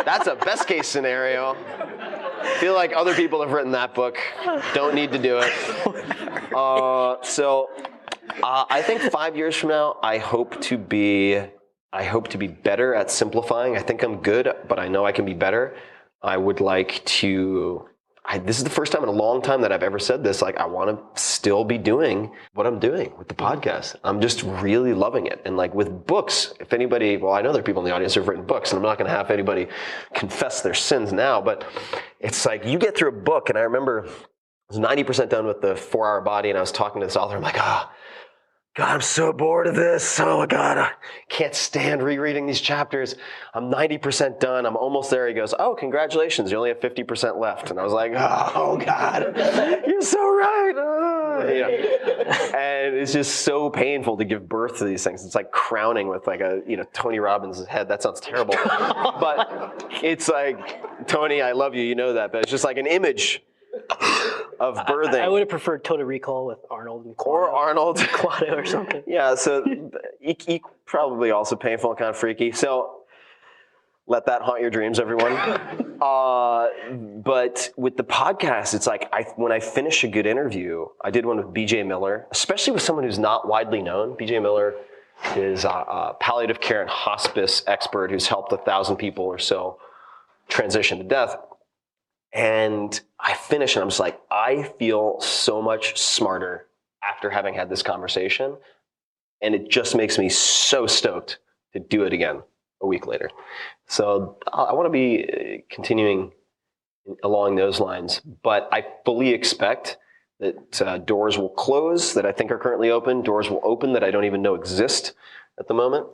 That's a best case scenario. Feel like other people have written that book. Don't need to do it. I think 5 years from now, I hope to be better at simplifying. I think I'm good, but I know I can be better. I would like to. This is the first time in a long time that I've ever said this. Like, I want to still be doing what I'm doing with the podcast. I'm just really loving it. And like with books, if anybody, well, I know there are people in the audience who've written books, and I'm not going to have anybody confess their sins now, but it's like you get through a book, and I remember I was 90% done with the 4-Hour Body, and I was talking to this author. I'm like, God, I'm so bored of this. Oh my God, I can't stand rereading these chapters. I'm 90% done. I'm almost there. He goes, oh, congratulations. You only have 50% left. And I was like, oh God, you're so right. And it's just so painful to give birth to these things. It's like crowning with like a, Tony Robbins' head. That sounds terrible. But it's like, Tony, I love you. You know that. But it's just like an image of birthing. I would have preferred Total Recall with Arnold and Quado. Or Arnold. Quado or something. Yeah, so probably also painful and kind of freaky. So let that haunt your dreams, everyone. But with the podcast, it's like when I finish a good interview, I did one with B.J. Miller, especially with someone who's not widely known. B.J. Miller is a palliative care and hospice expert who's helped 1,000 people or so transition to death. And I finish and I'm just like, I feel so much smarter after having had this conversation. And it just makes me so stoked to do it again a week later. So I want to be continuing along those lines. But I fully expect that doors will close that I think are currently open. Doors will open that I don't even know exist at the moment.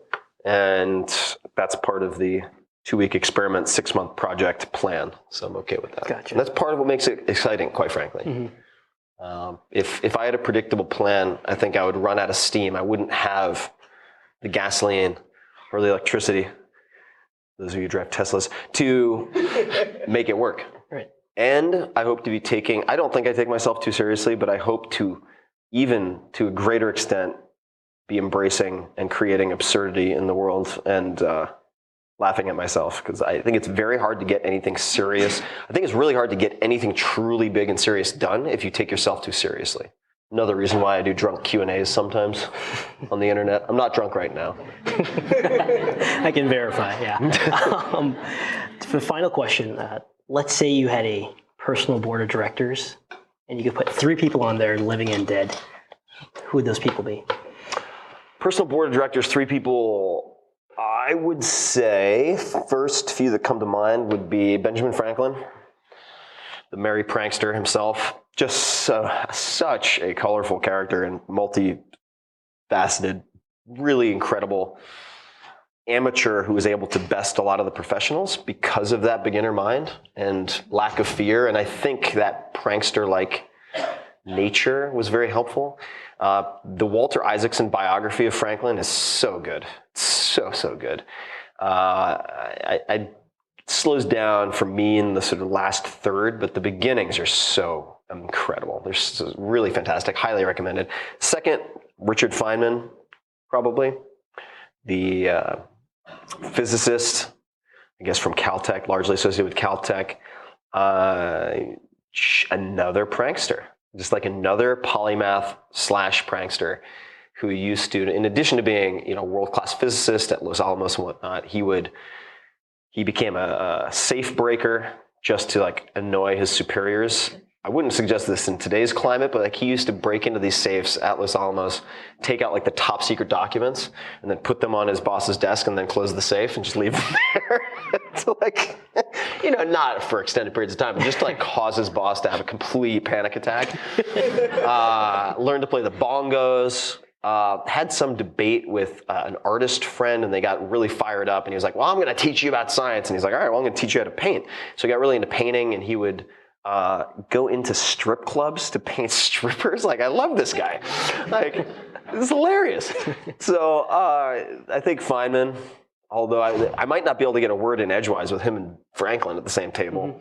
And that's part of the 2-week experiment, 6-month project plan. So I'm okay with that. Gotcha. And that's part of what makes it exciting, quite frankly. Mm-hmm. If I had a predictable plan, I think I would run out of steam. I wouldn't have the gasoline or the electricity, those of you who drive Teslas, to make it work. Right. And I hope to be I don't think I take myself too seriously, but I hope to, even to a greater extent, be embracing and creating absurdity in the world and laughing at myself, because I think it's very hard to get anything serious. I think it's really hard to get anything truly big and serious done if you take yourself too seriously. Another reason why I do drunk Q&As sometimes on the internet. I'm not drunk right now. I can verify, yeah. For the final question, let's say you had a personal board of directors and you could put 3 people on there, living and dead. Who would those people be? Personal board of directors, 3 people. I would say first few that come to mind would be Benjamin Franklin, the merry prankster himself. Just such a colorful character and multifaceted, really incredible amateur who was able to best a lot of the professionals because of that beginner mind and lack of fear. And I think that prankster-like nature was very helpful. The Walter Isaacson biography of Franklin is so good. So good. It slows down for me in the sort of last third, but the beginnings are so incredible. They're so really fantastic. Highly recommended. Second, Richard Feynman, probably. The physicist, I guess from Caltech, largely associated with Caltech. Another prankster. Just like another polymath / prankster who used to, in addition to being, world-class physicist at Los Alamos and whatnot, he became a safe breaker just to like annoy his superiors. I wouldn't suggest this in today's climate, but like he used to break into these safes at Los Alamos, take out like the top secret documents, and then put them on his boss's desk, and then close the safe and just leave them there. To like, not for extended periods of time, but just to like cause his boss to have a complete panic attack. Learned to play the bongos. Had some debate with an artist friend, and they got really fired up, and he was like, well, I'm going to teach you about science. And he's like, all right, well, I'm going to teach you how to paint. So he got really into painting, and he would go into strip clubs to paint strippers. Like, I love this guy. Like, this is hilarious. So I think Feynman, although I might not be able to get a word in edgewise with him and Franklin at the same table.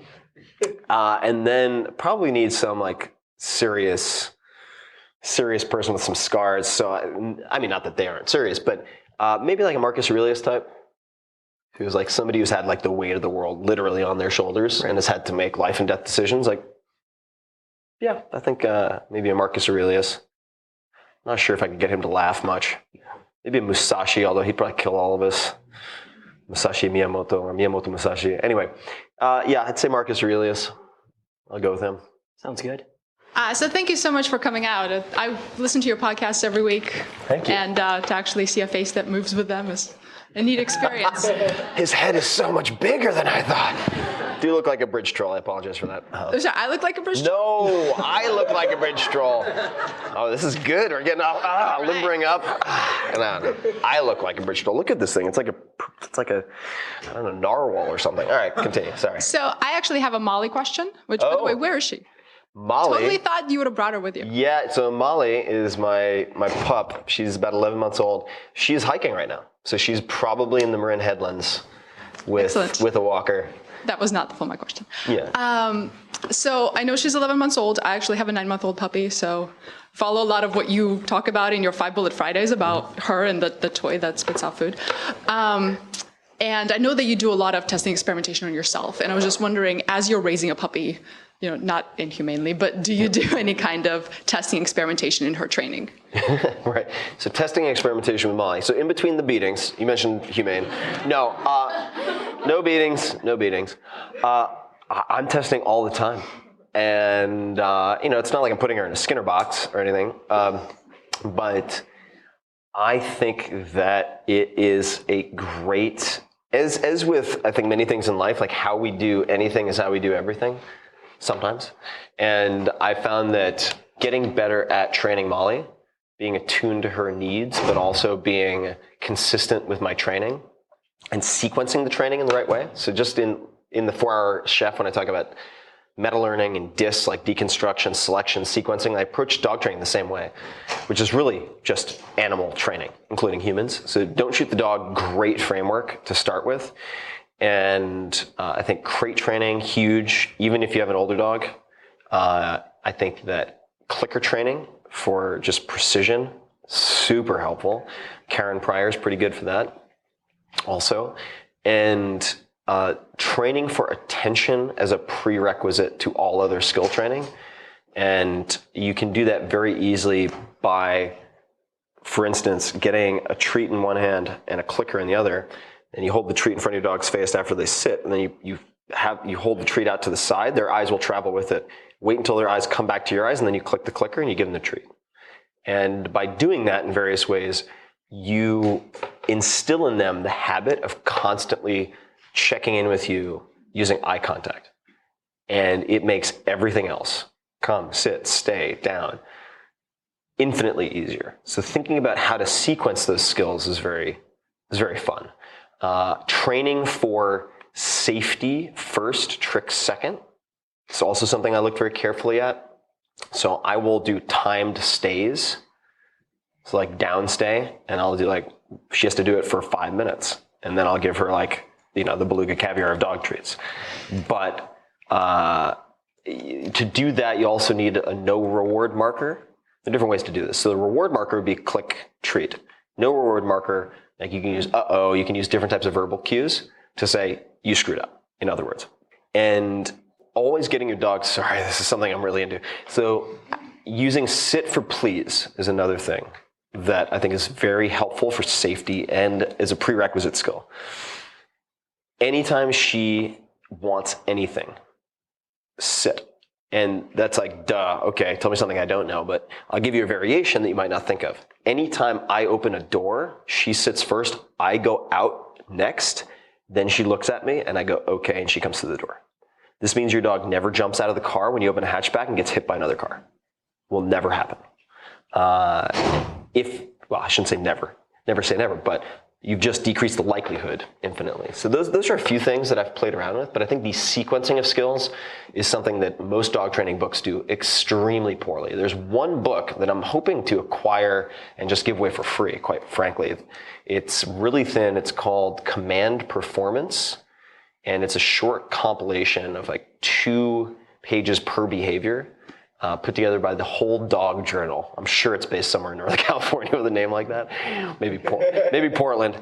And then probably need some like serious person with some scars. So, I mean, not that they aren't serious, but maybe like a Marcus Aurelius type, who's like somebody who's had like the weight of the world literally on their shoulders and has had to make life and death decisions, like, yeah, I think maybe a Marcus Aurelius. I'm not sure if I could get him to laugh much. Maybe a Musashi, although he'd probably kill all of us. Musashi Miyamoto or Miyamoto Musashi. Anyway, yeah, I'd say Marcus Aurelius. I'll go with him. Sounds good. So thank you so much for coming out. I listen to your podcast every week. Thank you. And to actually see a face that moves with them is a neat experience. His head is so much bigger than I thought. Do look like a bridge troll. I apologize for that. Sorry, I look like a bridge troll? No, I look like a bridge troll. Oh, this is good. We're getting limbering up. No, I look like a bridge troll. Look at this thing. It's like a I don't know, narwhal or something. All right, continue. Sorry. So I actually have a Molly question, which, by the way, where is she? Molly. Totally thought you would have brought her with you. Yeah, so Molly is my pup. She's about 11 months old. She's hiking right now. So she's probably in the Marin Headlands with a walker. That was not the full my question. Yeah. So I know she's 11 months old. I actually have a 9-month-old puppy, so follow a lot of what you talk about in your 5 Bullet Fridays about her and the toy that spits out food. And I know that you do a lot of testing experimentation on yourself. And I was just wondering, as you're raising a puppy, not inhumanely, but do you do any kind of testing experimentation in her training? Right. So testing and experimentation with Molly. So in between the beatings, you mentioned humane. No, no beatings, no beatings. I'm testing all the time. And, it's not like I'm putting her in a Skinner box or anything. But I think that it is a great, as with, I think, many things in life, like how we do anything is how we do everything. Sometimes. And I found that getting better at training Molly, being attuned to her needs, but also being consistent with my training and sequencing the training in the right way. So just in the 4-Hour Chef, when I talk about meta learning and DISC, like deconstruction, selection, sequencing, I approach dog training the same way, which is really just animal training, including humans. So don't shoot the dog, great framework to start with. And I think crate training, huge, even if you have an older dog. I think that clicker training for just precision, super helpful. Karen Pryor's pretty good for that also. And training for attention as a prerequisite to all other skill training. And you can do that very easily by, for instance, getting a treat in one hand and a clicker in the other. And you hold the treat in front of your dog's face after they sit, and then you hold the treat out to the side. Their eyes will travel with it. Wait until their eyes come back to your eyes, and then you click the clicker and you give them the treat. And by doing that in various ways, you instill in them the habit of constantly checking in with you using eye contact. And it makes everything else, come, sit, stay, down, infinitely easier. So thinking about how to sequence those skills is very fun. Training for safety first, tricks second. It's also something I look very carefully at. So I will do timed stays. So like down stay, and I'll do she has to do it for 5 minutes. And then I'll give her the beluga caviar of dog treats. But to do that, you also need a no reward marker. There are different ways to do this. So the reward marker would be click, treat. No reward marker, like you can use you can use different types of verbal cues to say, you screwed up, in other words. And always getting your dog, sorry, this is something I'm really into. So using sit for please is another thing that I think is very helpful for safety and is a prerequisite skill. Anytime she wants anything, sit. And that's like, duh, okay, tell me something I don't know, but I'll give you a variation that you might not think of. Anytime I open a door, she sits first, I go out next, then she looks at me and I go, okay, and she comes through the door. This means your dog never jumps out of the car when you open a hatchback and gets hit by another car. Will never happen. Well, I shouldn't say never say never, but you've just decreased the likelihood infinitely. So those are a few things that I've played around with, but I think the sequencing of skills is something that most dog training books do extremely poorly. There's one book that I'm hoping to acquire and just give away for free, quite frankly. It's really thin. It's called Command Performance, and it's a short compilation of 2 pages per behavior, put together by the Whole Dog Journal. I'm sure it's based somewhere in Northern California with a name like that. Maybe Portland.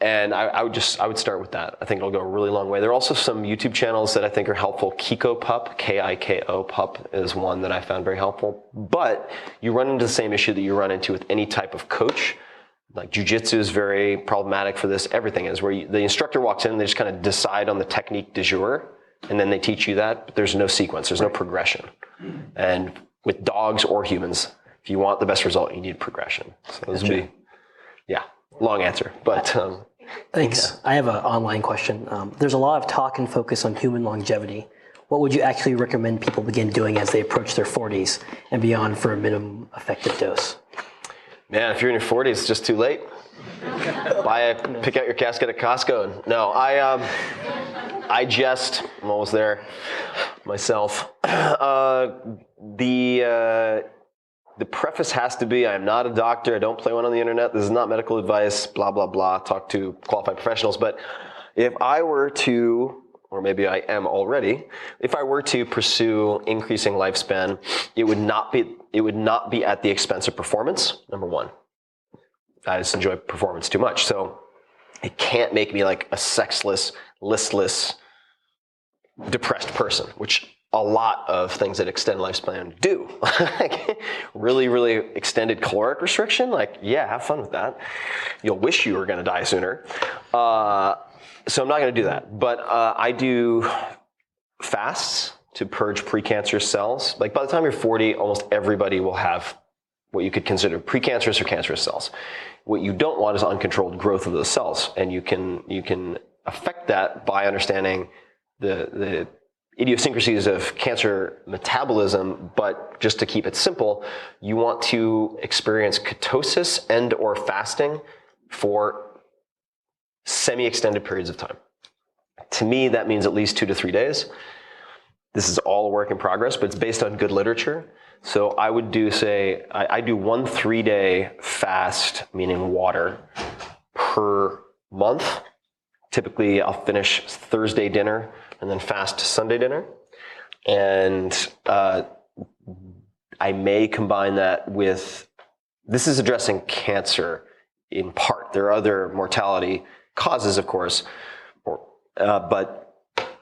And I would start with that. I think it'll go a really long way. There are also some YouTube channels that I think are helpful. Kiko Pup, Kiko Pup is one that I found very helpful. But you run into the same issue that you run into with any type of coach. Like jiu-jitsu is very problematic for this. Everything is where the instructor walks in, they just kind of decide on the technique du jour, and then they teach you that, but there's no sequence, there's no progression. And with dogs or humans, if you want the best result, you need progression. So those would be, long answer, but thanks. I have an online question. There's a lot of talk and focus on human longevity. What would you actually recommend people begin doing as they approach their 40s and beyond for a minimum effective dose? Man, if you're in your 40s, it's just too late. Pick out your casket at Costco. And, no, I'm almost there myself. The preface has to be, I am not a doctor, I don't play one on the internet, this is not medical advice, blah, blah, blah, talk to qualified professionals. But if I were to, or maybe I am already, if I were to pursue increasing lifespan, it would not be at the expense of performance, number one. I just enjoy performance too much. So it can't make me like a sexless, listless, depressed person, which a lot of things that extend lifespan do. Really, really extended caloric restriction, have fun with that. You'll wish you were gonna die sooner. So I'm not gonna do that. But I do fasts to purge precancerous cells. Like by the time you're 40, almost everybody will have what you could consider precancerous or cancerous cells. What you don't want is uncontrolled growth of those cells. And you can affect that by understanding the idiosyncrasies of cancer metabolism, but just to keep it simple, you want to experience ketosis and or fasting for semi-extended periods of time. To me, that means at least 2 to 3 days. This is all a work in progress, but it's based on good literature. So I would I do 1 3-day fast, meaning water, per month. Typically, I'll finish Thursday dinner and then fast Sunday dinner. And I may combine that with, this is addressing cancer in part. There are other mortality causes, of course, but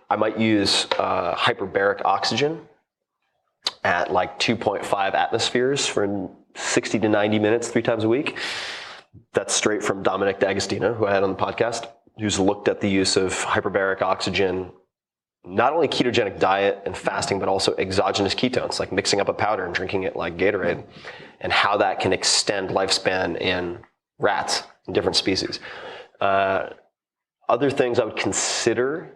I might use hyperbaric oxygen at like 2.5 atmospheres for 60 to 90 minutes, 3 times a week. That's straight from Dominic D'Agostino, who I had on the podcast, who's looked at the use of hyperbaric oxygen, not only ketogenic diet and fasting, but also exogenous ketones, like mixing up a powder and drinking it like Gatorade, and how that can extend lifespan in rats in different species. Other things I would consider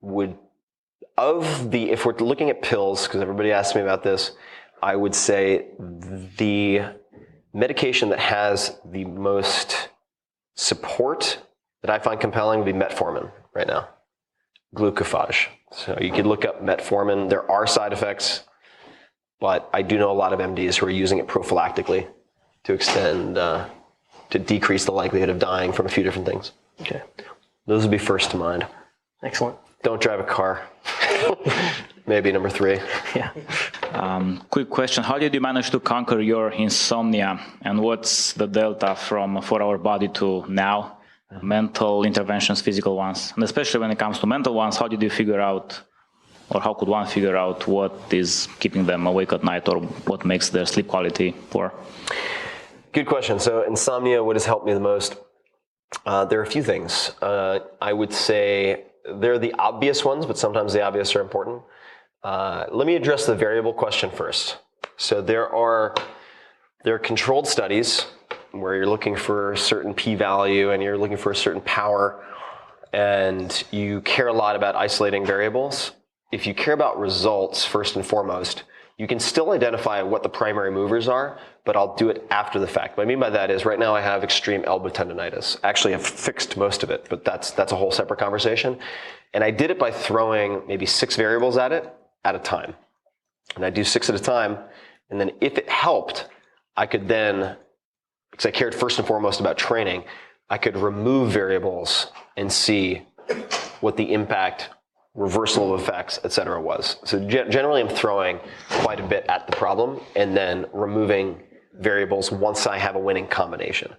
if we're looking at pills, because everybody asks me about this, I would say the medication that has the most support that I find compelling would be metformin right now. Glucophage. So you could look up metformin. There are side effects, but I do know a lot of MDs who are using it prophylactically to extend, to decrease the likelihood of dying from a few different things. Okay. Those would be first to mind. Excellent. Don't drive a car. Maybe number 3. Yeah. Quick question. How did you manage to conquer your insomnia? And what's the delta from 4-hour body to now? Mental interventions, physical ones. And especially when it comes to mental ones, how did you figure out, or how could one figure out what is keeping them awake at night, or what makes their sleep quality poor? Good question. So insomnia, what has helped me the most? There are a few things. I would say they're the obvious ones, but sometimes the obvious are important. Let me address the variable question first. So there are controlled studies where you're looking for a certain p-value and you're looking for a certain power, and you care a lot about isolating variables. If you care about results first and foremost, you can still identify what the primary movers are, but I'll do it after the fact. What I mean by that is right now I have extreme elbow tendonitis. Actually, I've fixed most of it, but that's a whole separate conversation. And I did it by throwing maybe 6 variables at it at a time. And I do 6 at a time, and then if it helped, I could then, because I cared first and foremost about training, I could remove variables and see what the impact, reversal of effects, etc. was. So generally I'm throwing quite a bit at the problem and then removing variables once I have a winning combination.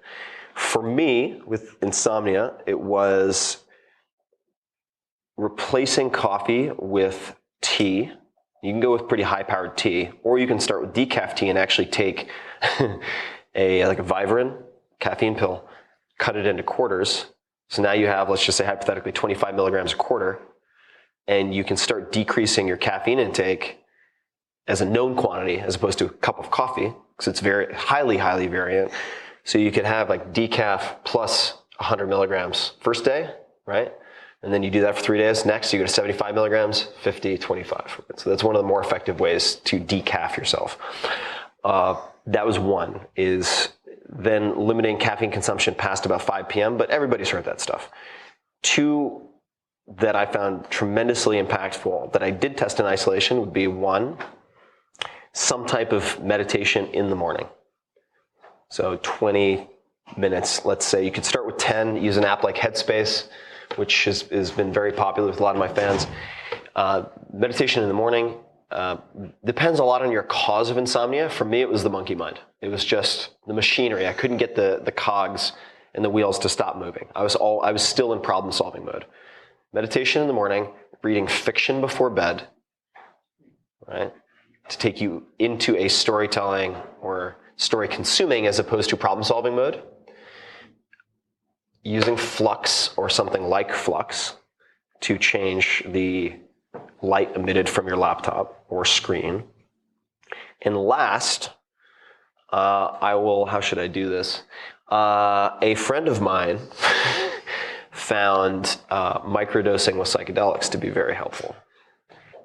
For me, with insomnia, it was replacing coffee with tea. You can go with pretty high-powered tea, or you can start with decaf tea and actually take a Vivarin caffeine pill, cut it into quarters. So now you have, let's just say hypothetically, 25 milligrams a quarter, and you can start decreasing your caffeine intake as a known quantity as opposed to a cup of coffee, because it's very highly variant. So you could have like decaf plus 100 milligrams first day, right? And then you do that for 3 days. Next, you go to 75 milligrams, 50, 25. So that's one of the more effective ways to decaf yourself. That was one, is then limiting caffeine consumption past about 5 p.m., but everybody's heard that stuff. Two that I found tremendously impactful that I did test in isolation would be one, some type of meditation in the morning. So 20 minutes, let's say. You could start with 10, use an app like Headspace, which has been very popular with a lot of my fans. Meditation in the morning depends a lot on your cause of insomnia. For me, it was the monkey mind. It was just the machinery. I couldn't get the cogs and the wheels to stop moving. I was still in problem-solving mode. Meditation in the morning, reading fiction before bed, right? To take you into a storytelling or story consuming as opposed to problem-solving mode. Using Flux or something like Flux to change the light emitted from your laptop or screen. And last, how should I do this? A friend of mine found microdosing with psychedelics to be very helpful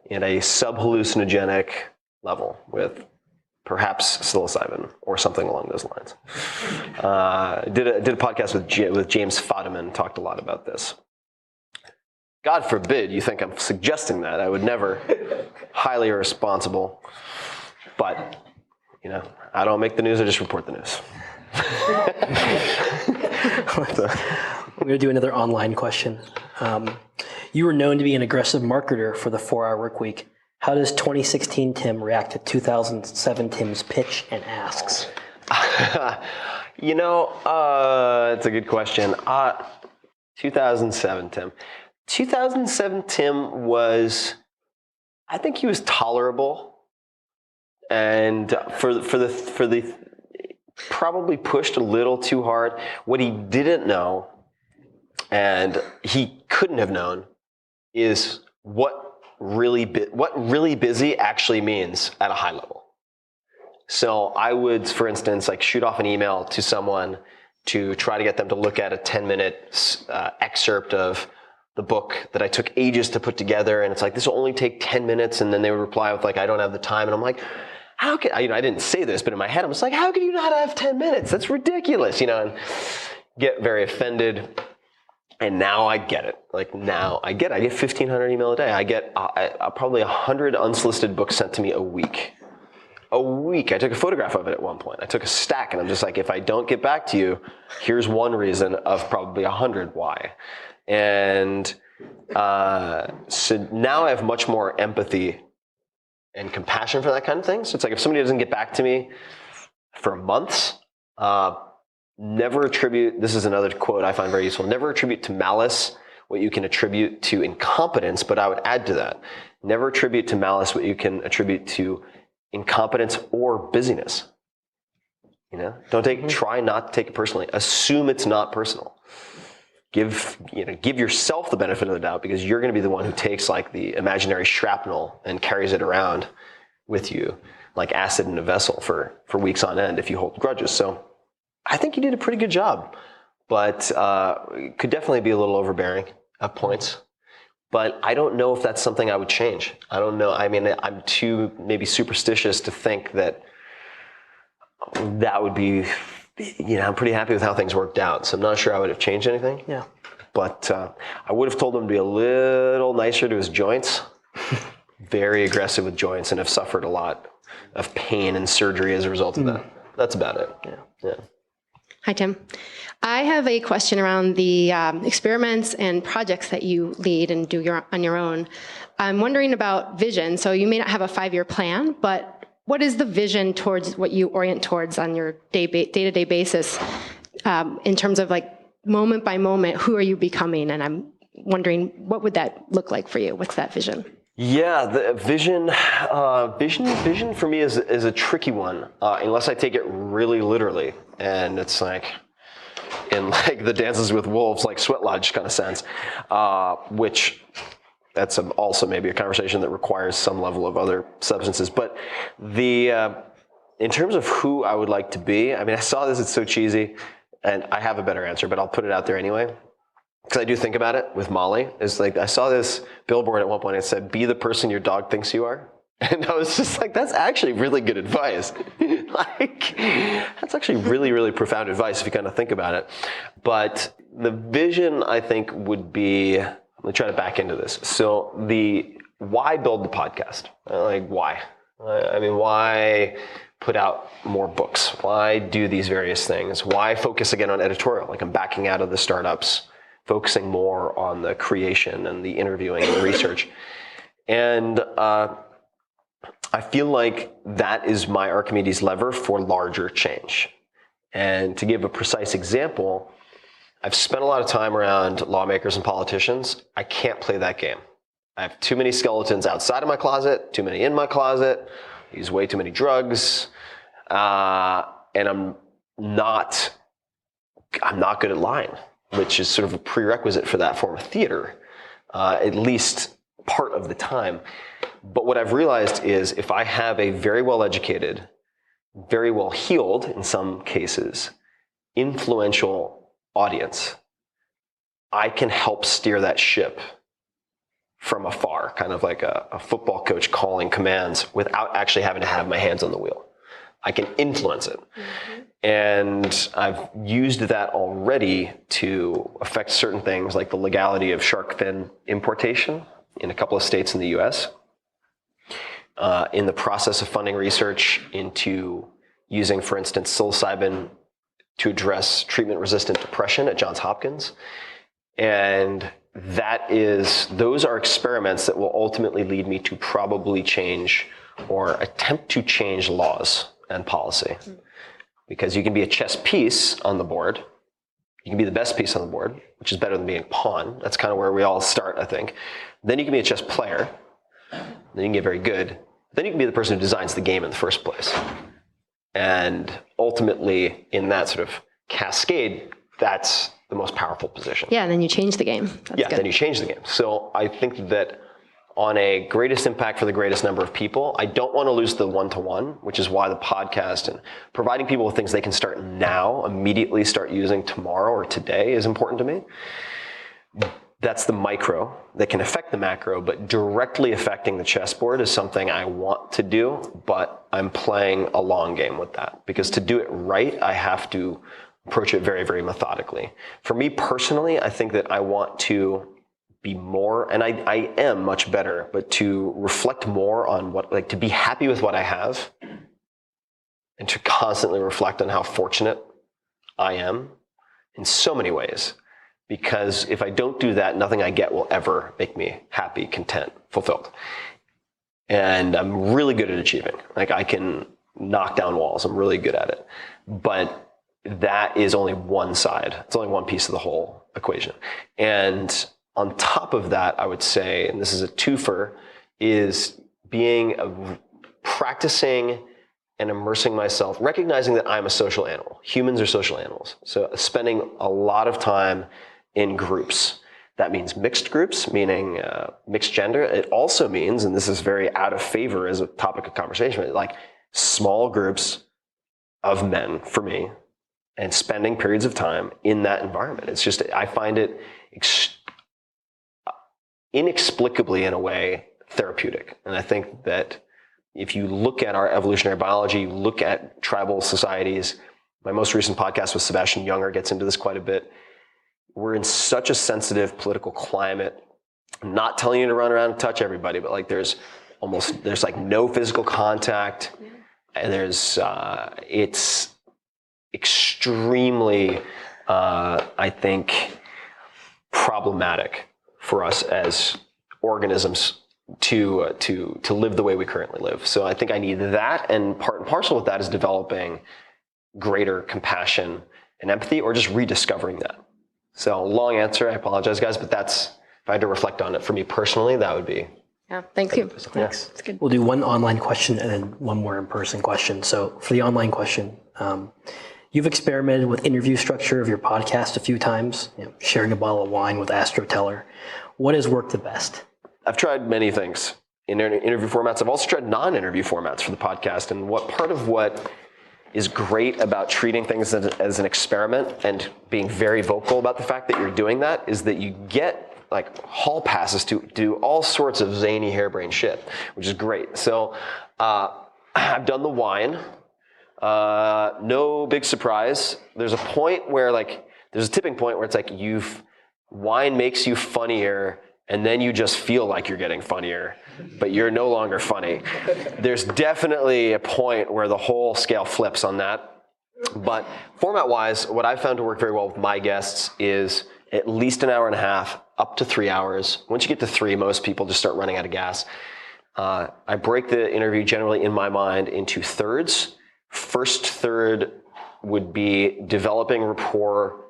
in a sub-hallucinogenic level with perhaps psilocybin or something along those lines. Did a podcast with James Fadiman, talked a lot about this. God forbid you think I'm suggesting that. I would never. Highly irresponsible. But, I don't make the news, I just report the news. I'm going to do another online question. You were known to be an aggressive marketer for the 4-Hour Workweek. How does 2016 Tim react to 2007 Tim's pitch and asks? It's a good question. 2007 Tim. 2007 Tim was, I think he was tolerable, and for the probably pushed a little too hard. What he didn't know, and he couldn't have known, is what really busy actually means at a high level. So I would, for instance, shoot off an email to someone to try to get them to look at a 10-minute excerpt of the book that I took ages to put together, and it's this will only take 10 minutes, and then they would reply with I don't have the time, and I'm like, how can I didn't say this, but in my head I'm just how can you not have 10 minutes? That's ridiculous, and get very offended. And now I get it. I get 1,500 email a day. I get probably 100 unsolicited books sent to me a week. I took a photograph of it at one point. I took a stack, and I'm just if I don't get back to you, here's one reason of probably 100 why. And so now I have much more empathy and compassion for that kind of thing. So it's if somebody doesn't get back to me for months, never attribute, this is another quote I find very useful, never attribute to malice what you can attribute to incompetence, but I would add to that, never attribute to malice what you can attribute to incompetence or busyness. Try not to take it personally. Assume it's not personal. Give yourself the benefit of the doubt, because you're going to be the one who takes the imaginary shrapnel and carries it around with you like acid in a vessel for weeks on end if you hold grudges. So I think you did a pretty good job, but could definitely be a little overbearing at points. But I don't know if that's something I would change. I don't know. I mean, I'm too maybe superstitious to think that would be, I'm pretty happy with how things worked out. So I'm not sure I would have changed anything. Yeah. But I would have told him to be a little nicer to his joints. Very aggressive with joints, and have suffered a lot of pain and surgery as a result of that. That's about it. Yeah. Hi, Tim. I have a question around the experiments and projects that you lead and do on your own. I'm wondering about vision. So you may not have a 5-year plan, but what is the vision towards what you orient towards on your day-to-day basis? in terms of like moment by moment, who are you becoming? And I'm wondering, what would that look like for you? What's that vision? Yeah, the vision for me is a tricky one, unless I take it really literally, and it's like in like the Dances with Wolves, like Sweat Lodge kind of sense, which that's also maybe a conversation that requires some level of other substances. But in terms of who I would like to be, I mean, I saw this, it's so cheesy, and I have a better answer, but I'll put it out there anyway. Because I do think about it with Molly. It's like, I saw this billboard at one point, it said, be the person your dog thinks you are. And I was just like, that's actually really good advice. Like, that's actually really, really profound advice if you kind of think about it. But the vision, I think, would be, let me try to back into this. So why build the podcast? Like, why? I mean, why put out more books? Why do these various things? Why focus again on editorial? Like, I'm backing out of the startups, focusing more on the creation and the interviewing and the research. And I feel like that is my Archimedes lever for larger change. And to give a precise example, I've spent a lot of time around lawmakers and politicians. I can't play that game. I have too many skeletons outside of my closet, too many in my closet, I use way too many drugs, and I'm not good at lying, which is sort of a prerequisite for that form of theater, at least part of the time. But what I've realized is if I have a very well-educated, very well-heeled, in some cases, influential audience, I can help steer that ship from afar, kind of like a football coach calling commands without actually having to have my hands on the wheel. I can influence it. Mm-hmm. And I've used that already to affect certain things like the legality of shark fin importation in a couple of states in the US. In the process of funding research into using, for instance, psilocybin to address treatment-resistant depression at Johns Hopkins. And those are experiments that will ultimately lead me to probably change or attempt to change laws and policy. Because you can be a chess piece on the board. You can be the best piece on the board, which is better than being a pawn. That's kind of where we all start, I think. Then you can be a chess player. Then you can get very good. Then you can be the person who designs the game in the first place. And ultimately, in that sort of cascade, that's the most powerful position. Yeah, and then you change the game. That's good. Then you change the game. So I think that on a greatest impact for the greatest number of people, I don't want to lose the one-to-one, which is why the podcast and providing people with things they can start now, immediately start using tomorrow or today is important to me. That's the micro that can affect the macro, but directly affecting the chessboard is something I want to do, but I'm playing a long game with that. Because to do it right, I have to approach it very, very methodically. For me personally, I think that I want to be more, and I am much better, but to reflect more on to be happy with what I have and to constantly reflect on how fortunate I am in so many ways. Because if I don't do that, nothing I get will ever make me happy, content, fulfilled. And I'm really good at achieving. Like, I can knock down walls. I'm really good at it. But that is only one side. It's only one piece of the whole equation. And on top of that, I would say, and this is a twofer, is practicing and immersing myself, recognizing that I'm a social animal. Humans are social animals. So spending a lot of time in groups. That means mixed groups, meaning mixed gender. It also means, and this is very out of favor as a topic of conversation, like small groups of men for me, and spending periods of time in that environment. It's just, I find it inexplicably, in a way, therapeutic. And I think that if you look at our evolutionary biology, you look at tribal societies, my most recent podcast with Sebastian Junger gets into this quite a bit. We're in such a sensitive political climate. I'm not telling you to run around and touch everybody, but like there's like no physical contact. And it's extremely, I think, problematic for us as organisms to live the way we currently live. So I think I need that, and part and parcel with that is developing greater compassion and empathy, or just rediscovering that. So long answer, I apologize, guys, but that's, if I had to reflect on it for me personally, that would be. Yeah, thank you. Thanks. That's good. We'll do one online question and then one more in-person question. So for the online question, you've experimented with interview structure of your podcast a few times, sharing a bottle of wine with AstroTeller. What has worked the best? I've tried many things in interview formats. I've also tried non-interview formats for the podcast. And part of what is great about treating things as an experiment and being very vocal about the fact that you're doing that is that you get like hall passes to do all sorts of zany harebrained shit, which is great. So I've done the wine. No big surprise. There's a point where there's a tipping point where it's like wine makes you funnier, and then you just feel like you're getting funnier, but you're no longer funny. There's definitely a point where the whole scale flips on that. But format-wise, what I've found to work very well with my guests is at least an hour and a half, up to 3 hours. Once you get to 3, most people just start running out of gas. I break the interview generally in my mind into thirds. First third would be developing rapport,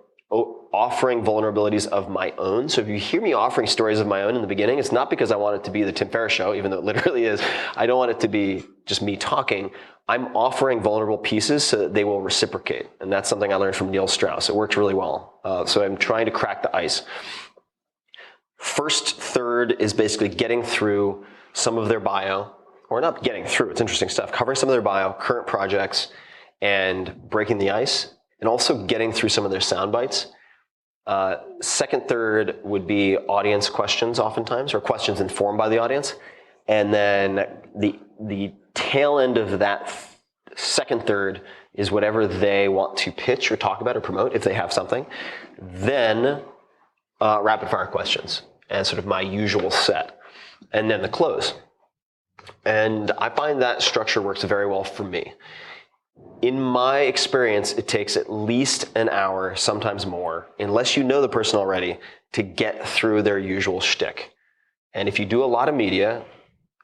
offering vulnerabilities of my own. So if you hear me offering stories of my own in the beginning, it's not because I want it to be the Tim Ferriss Show, even though it literally is. I don't want it to be just me talking. I'm offering vulnerable pieces so that they will reciprocate. And that's something I learned from Neil Strauss. It worked really well. So I'm trying to crack the ice. First third is basically getting through some of their bio, or not getting through, it's interesting stuff, covering some of their bio, current projects, and breaking the ice, and also getting through some of their sound bites. Second third would be audience questions oftentimes, or questions informed by the audience. And then the tail end of that second third is whatever they want to pitch or talk about or promote, if they have something. Then rapid fire questions, and sort of my usual set. And then the close. And I find that structure works very well for me. In my experience, it takes at least an hour, sometimes more, unless you know the person already, to get through their usual shtick. And if you do a lot of media,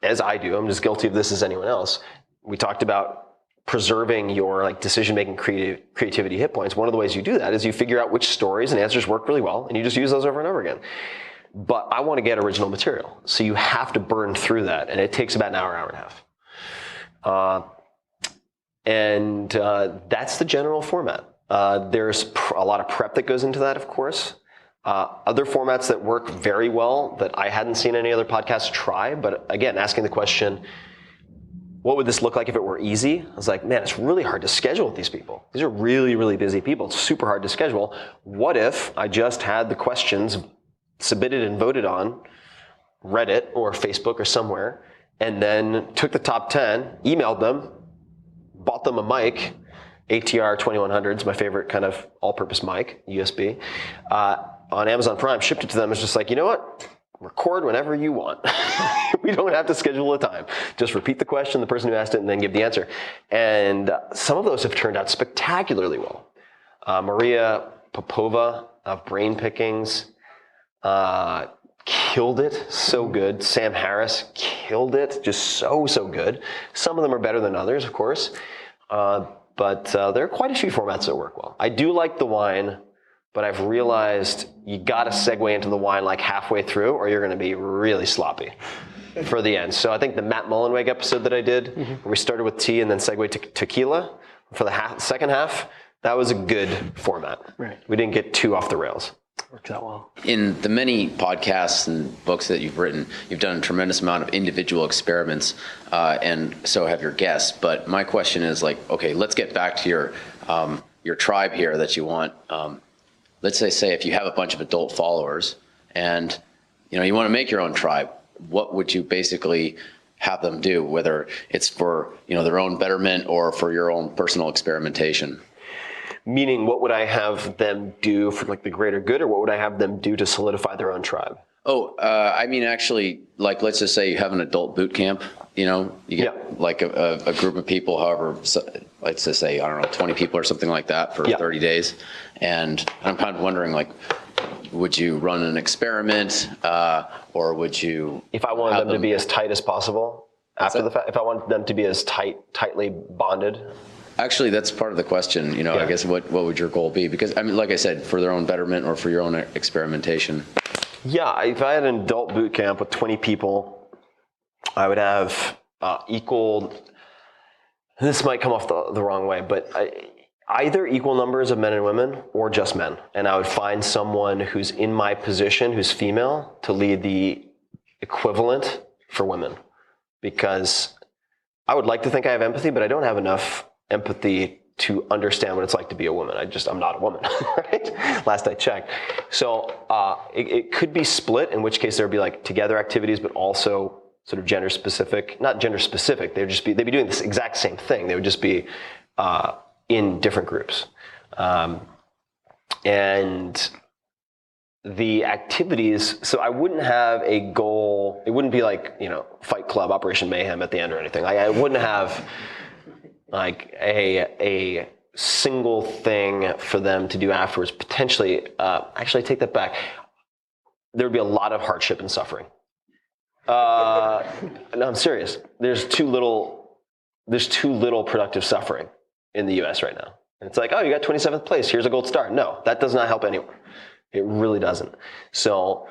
as I do, I'm as guilty of this as anyone else, we talked about preserving your decision-making creativity hit points. One of the ways you do that is you figure out which stories and answers work really well, and you just use those over and over again. But I want to get original material, so you have to burn through that, and it takes about an hour, hour and a half. That's the general format. There's a lot of prep that goes into that, of course. Other formats that work very well that I hadn't seen any other podcasts try, but again, asking the question, what would this look like if it were easy? I was like, man, it's really hard to schedule with these people. These are really, really busy people. It's super hard to schedule. What if I just had the questions submitted and voted on Reddit or Facebook or somewhere, and then took the top 10, emailed them, bought them a mic, ATR 2100 is my favorite kind of all-purpose mic, USB, on Amazon Prime, shipped it to them. It's just like, you know what? Record whenever you want. We don't have to schedule a time. Just repeat the question, the person who asked it, and then give the answer. And some of those have turned out spectacularly well. Maria Popova of Brain Pickings killed it, so good. Sam Harris killed it, just so good. Some of them are better than others, of course. But there are quite a few formats that work well. I do like the wine, but I've realized you got to segue into the wine halfway through, or you're going to be really sloppy for the end. So I think the Matt Mullenweg episode that I did, where we started with tea and then segued to tequila for the second half, that was a good format. Right. We didn't get too off the rails. Works out well. In the many podcasts and books that you've written, you've done a tremendous amount of individual experiments, and so have your guests. But my question is okay, let's get back to your tribe here that you want. Let's say if you have a bunch of adult followers and you want to make your own tribe, what would you basically have them do, whether it's for their own betterment or for your own personal experimentation? Meaning, what would I have them do for the greater good, or what would I have them do to solidify their own tribe? I mean, actually, let's just say you have an adult boot camp. You get a group of people, however, let's just say, I don't know, 20 people or something like that for 30 days. And I'm kind of wondering, would you run an experiment, or would you? If I wanted them to be as tight as possible after the fact, if I wanted them to be as tightly bonded. Actually, that's part of the question. You know, I guess what would your goal be? Because I mean, like I said, for their own betterment or for your own experimentation. Yeah, if I had an adult boot camp with 20 people, I would have equal. This might come off the wrong way, but either equal numbers of men and women or just men. And I would find someone who's in my position, who's female, to lead the equivalent for women. Because I would like to think I have empathy, but I don't have enough empathy to understand what it's like to be a woman. I'm not a woman, right? Last I checked. So it could be split, in which case there would be like together activities, but also sort of gender specific. Not gender specific. They'd be doing this exact same thing. They would just be in different groups. And the activities, so I wouldn't have a goal. It wouldn't be like, Fight Club, Operation Mayhem at the end or anything. I wouldn't have like a single thing for them to do afterwards. Potentially, actually, I take that back. There would be a lot of hardship and suffering. No, I'm serious. There's too little productive suffering in the U.S. right now. And it's like, oh, you got 27th place. Here's a gold star. No, that does not help anyone. It really doesn't. So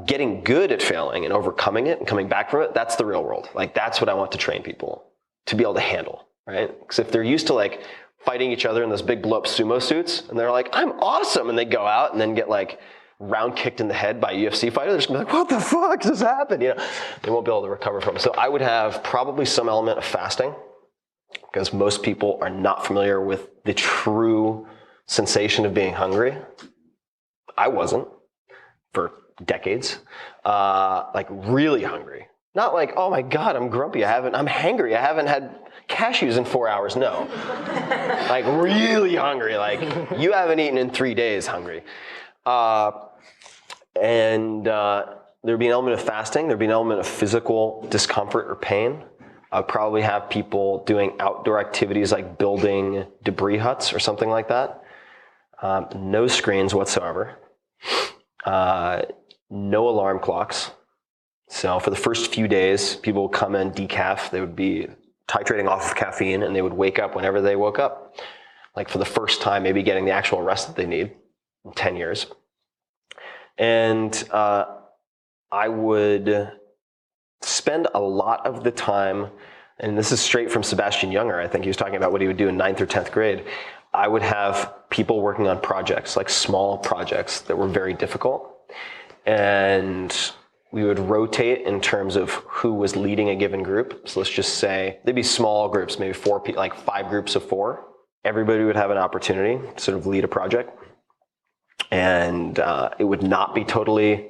getting good at failing and overcoming it and coming back from it, that's the real world. Like, that's what I want to train people to be able to handle, right? Because if they're used to like fighting each other in those big blow-up sumo suits, and they're like, I'm awesome, and they go out and then get like round kicked in the head by a UFC fighter, they're just gonna be like, what the fuck just happened? They won't be able to recover from it. So I would have probably some element of fasting, because most people are not familiar with the true sensation of being hungry. I wasn't for decades, like really hungry. Not like, oh my God, I'm grumpy. I'm hangry. I haven't had cashews in 4 hours. No, like really hungry. Like you haven't eaten in 3 days hungry. And there'd be an element of fasting. There'd be an element of physical discomfort or pain. I'd probably have people doing outdoor activities like building debris huts or something like that. No screens whatsoever. No alarm clocks. So for the first few days, people would come in decaf. They would be titrating off of caffeine, and they would wake up whenever they woke up. Like for the first time, maybe getting the actual rest that they need in 10 years. And I would spend a lot of the time, and this is straight from Sebastian Junger, I think he was talking about what he would do in 9th or 10th grade. I would have people working on projects, like small projects that were very difficult. And we would rotate in terms of who was leading a given group. So let's just say there'd be small groups, maybe 4 people, like 5 groups of 4. Everybody would have an opportunity to sort of lead a project. And it would not be totally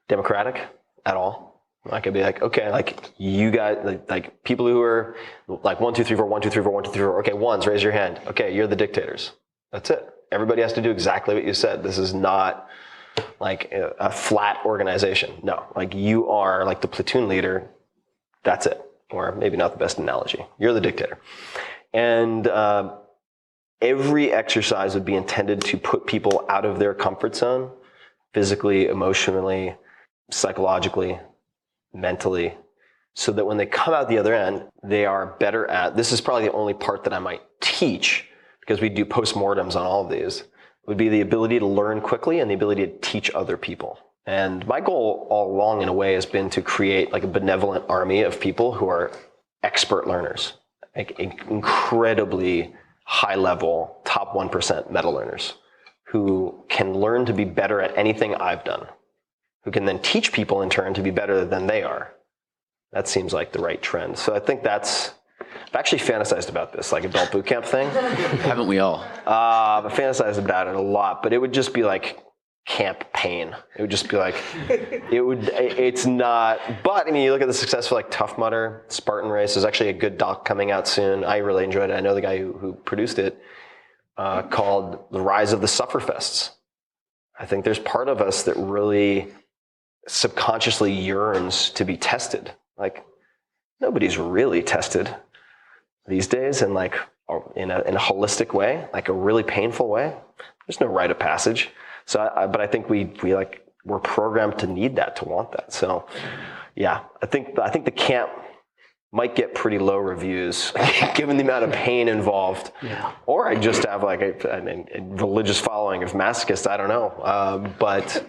democratic at all. I could be like, okay, like you guys, like people who are like 1, 2, 3, 4, 1, 2, 3, 4, 1, 2, 3, 4. Okay, ones, raise your hand. Okay, you're the dictators. That's it. Everybody has to do exactly what you said. This is not like a flat organization. No, like you are like the platoon leader. That's it. Or maybe not the best analogy. You're the dictator. And every exercise would be intended to put people out of their comfort zone, physically, emotionally, psychologically, mentally, so that when they come out the other end, they are better at, this is probably the only part that I might teach, because we do postmortems on all of these, would be the ability to learn quickly and the ability to teach other people. And my goal all along in a way has been to create like a benevolent army of people who are expert learners, like incredibly high level, top 1% meta learners who can learn to be better at anything I've done, who can then teach people in turn to be better than they are. That seems like the right trend. So I think I've actually fantasized about this, like adult boot camp thing. Haven't we all? I've fantasized about it a lot, but it would just be like camp pain. It would just be like, it's not, but I mean, you look at the success of like Tough Mudder, Spartan Race. There's actually a good doc coming out soon. I really enjoyed it. I know the guy who produced it, called The Rise of the Sufferfests. I think there's part of us that really subconsciously yearns to be tested. Like nobody's really tested these days, and like in a holistic way, like a really painful way. There's no rite of passage. So, but I think we're programmed to need that, to want that. So, yeah, I think the camp might get pretty low reviews given the amount of pain involved. Yeah. Or I just have like a religious following of masochists. I don't know. But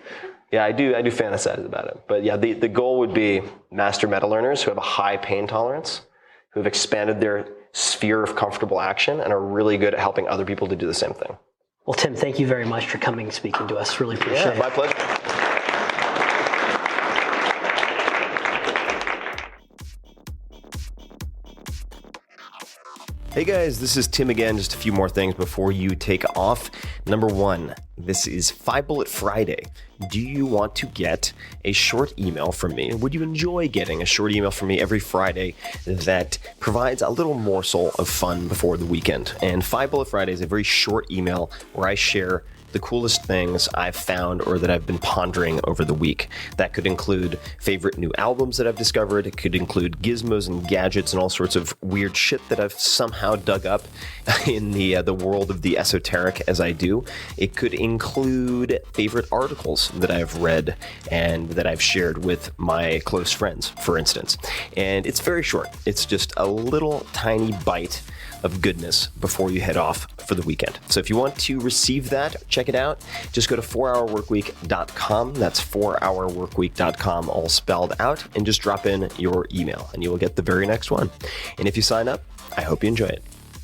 yeah, I do fantasize about it. But yeah, the goal would be master meta learners who have a high pain tolerance, who have expanded their sphere of comfortable action and are really good at helping other people to do the same thing. Well, Tim, thank you very much for coming and speaking to us. Really appreciate it. My pleasure. Hey guys, this is Tim again. Just a few more things before you take off. Number one, this is 5 Bullet Friday. Do you want to get a short email from me? Would you enjoy getting a short email from me every Friday that provides a little morsel of fun before the weekend? And 5 Bullet Friday is a very short email where I share the coolest things I've found or that I've been pondering over the week. That could include favorite new albums that I've discovered. It could include gizmos and gadgets and all sorts of weird shit that I've somehow dug up in the world of the esoteric as I do. It could include favorite articles that I've read and that I've shared with my close friends, for instance. And it's very short. It's just a little tiny bite of goodness before you head off for the weekend. So if you want to receive that, check it out. Just go to 4hourworkweek.com. That's 4hourworkweek.com, all spelled out, and just drop in your email and you will get the very next one. And if you sign up, I hope you enjoy it.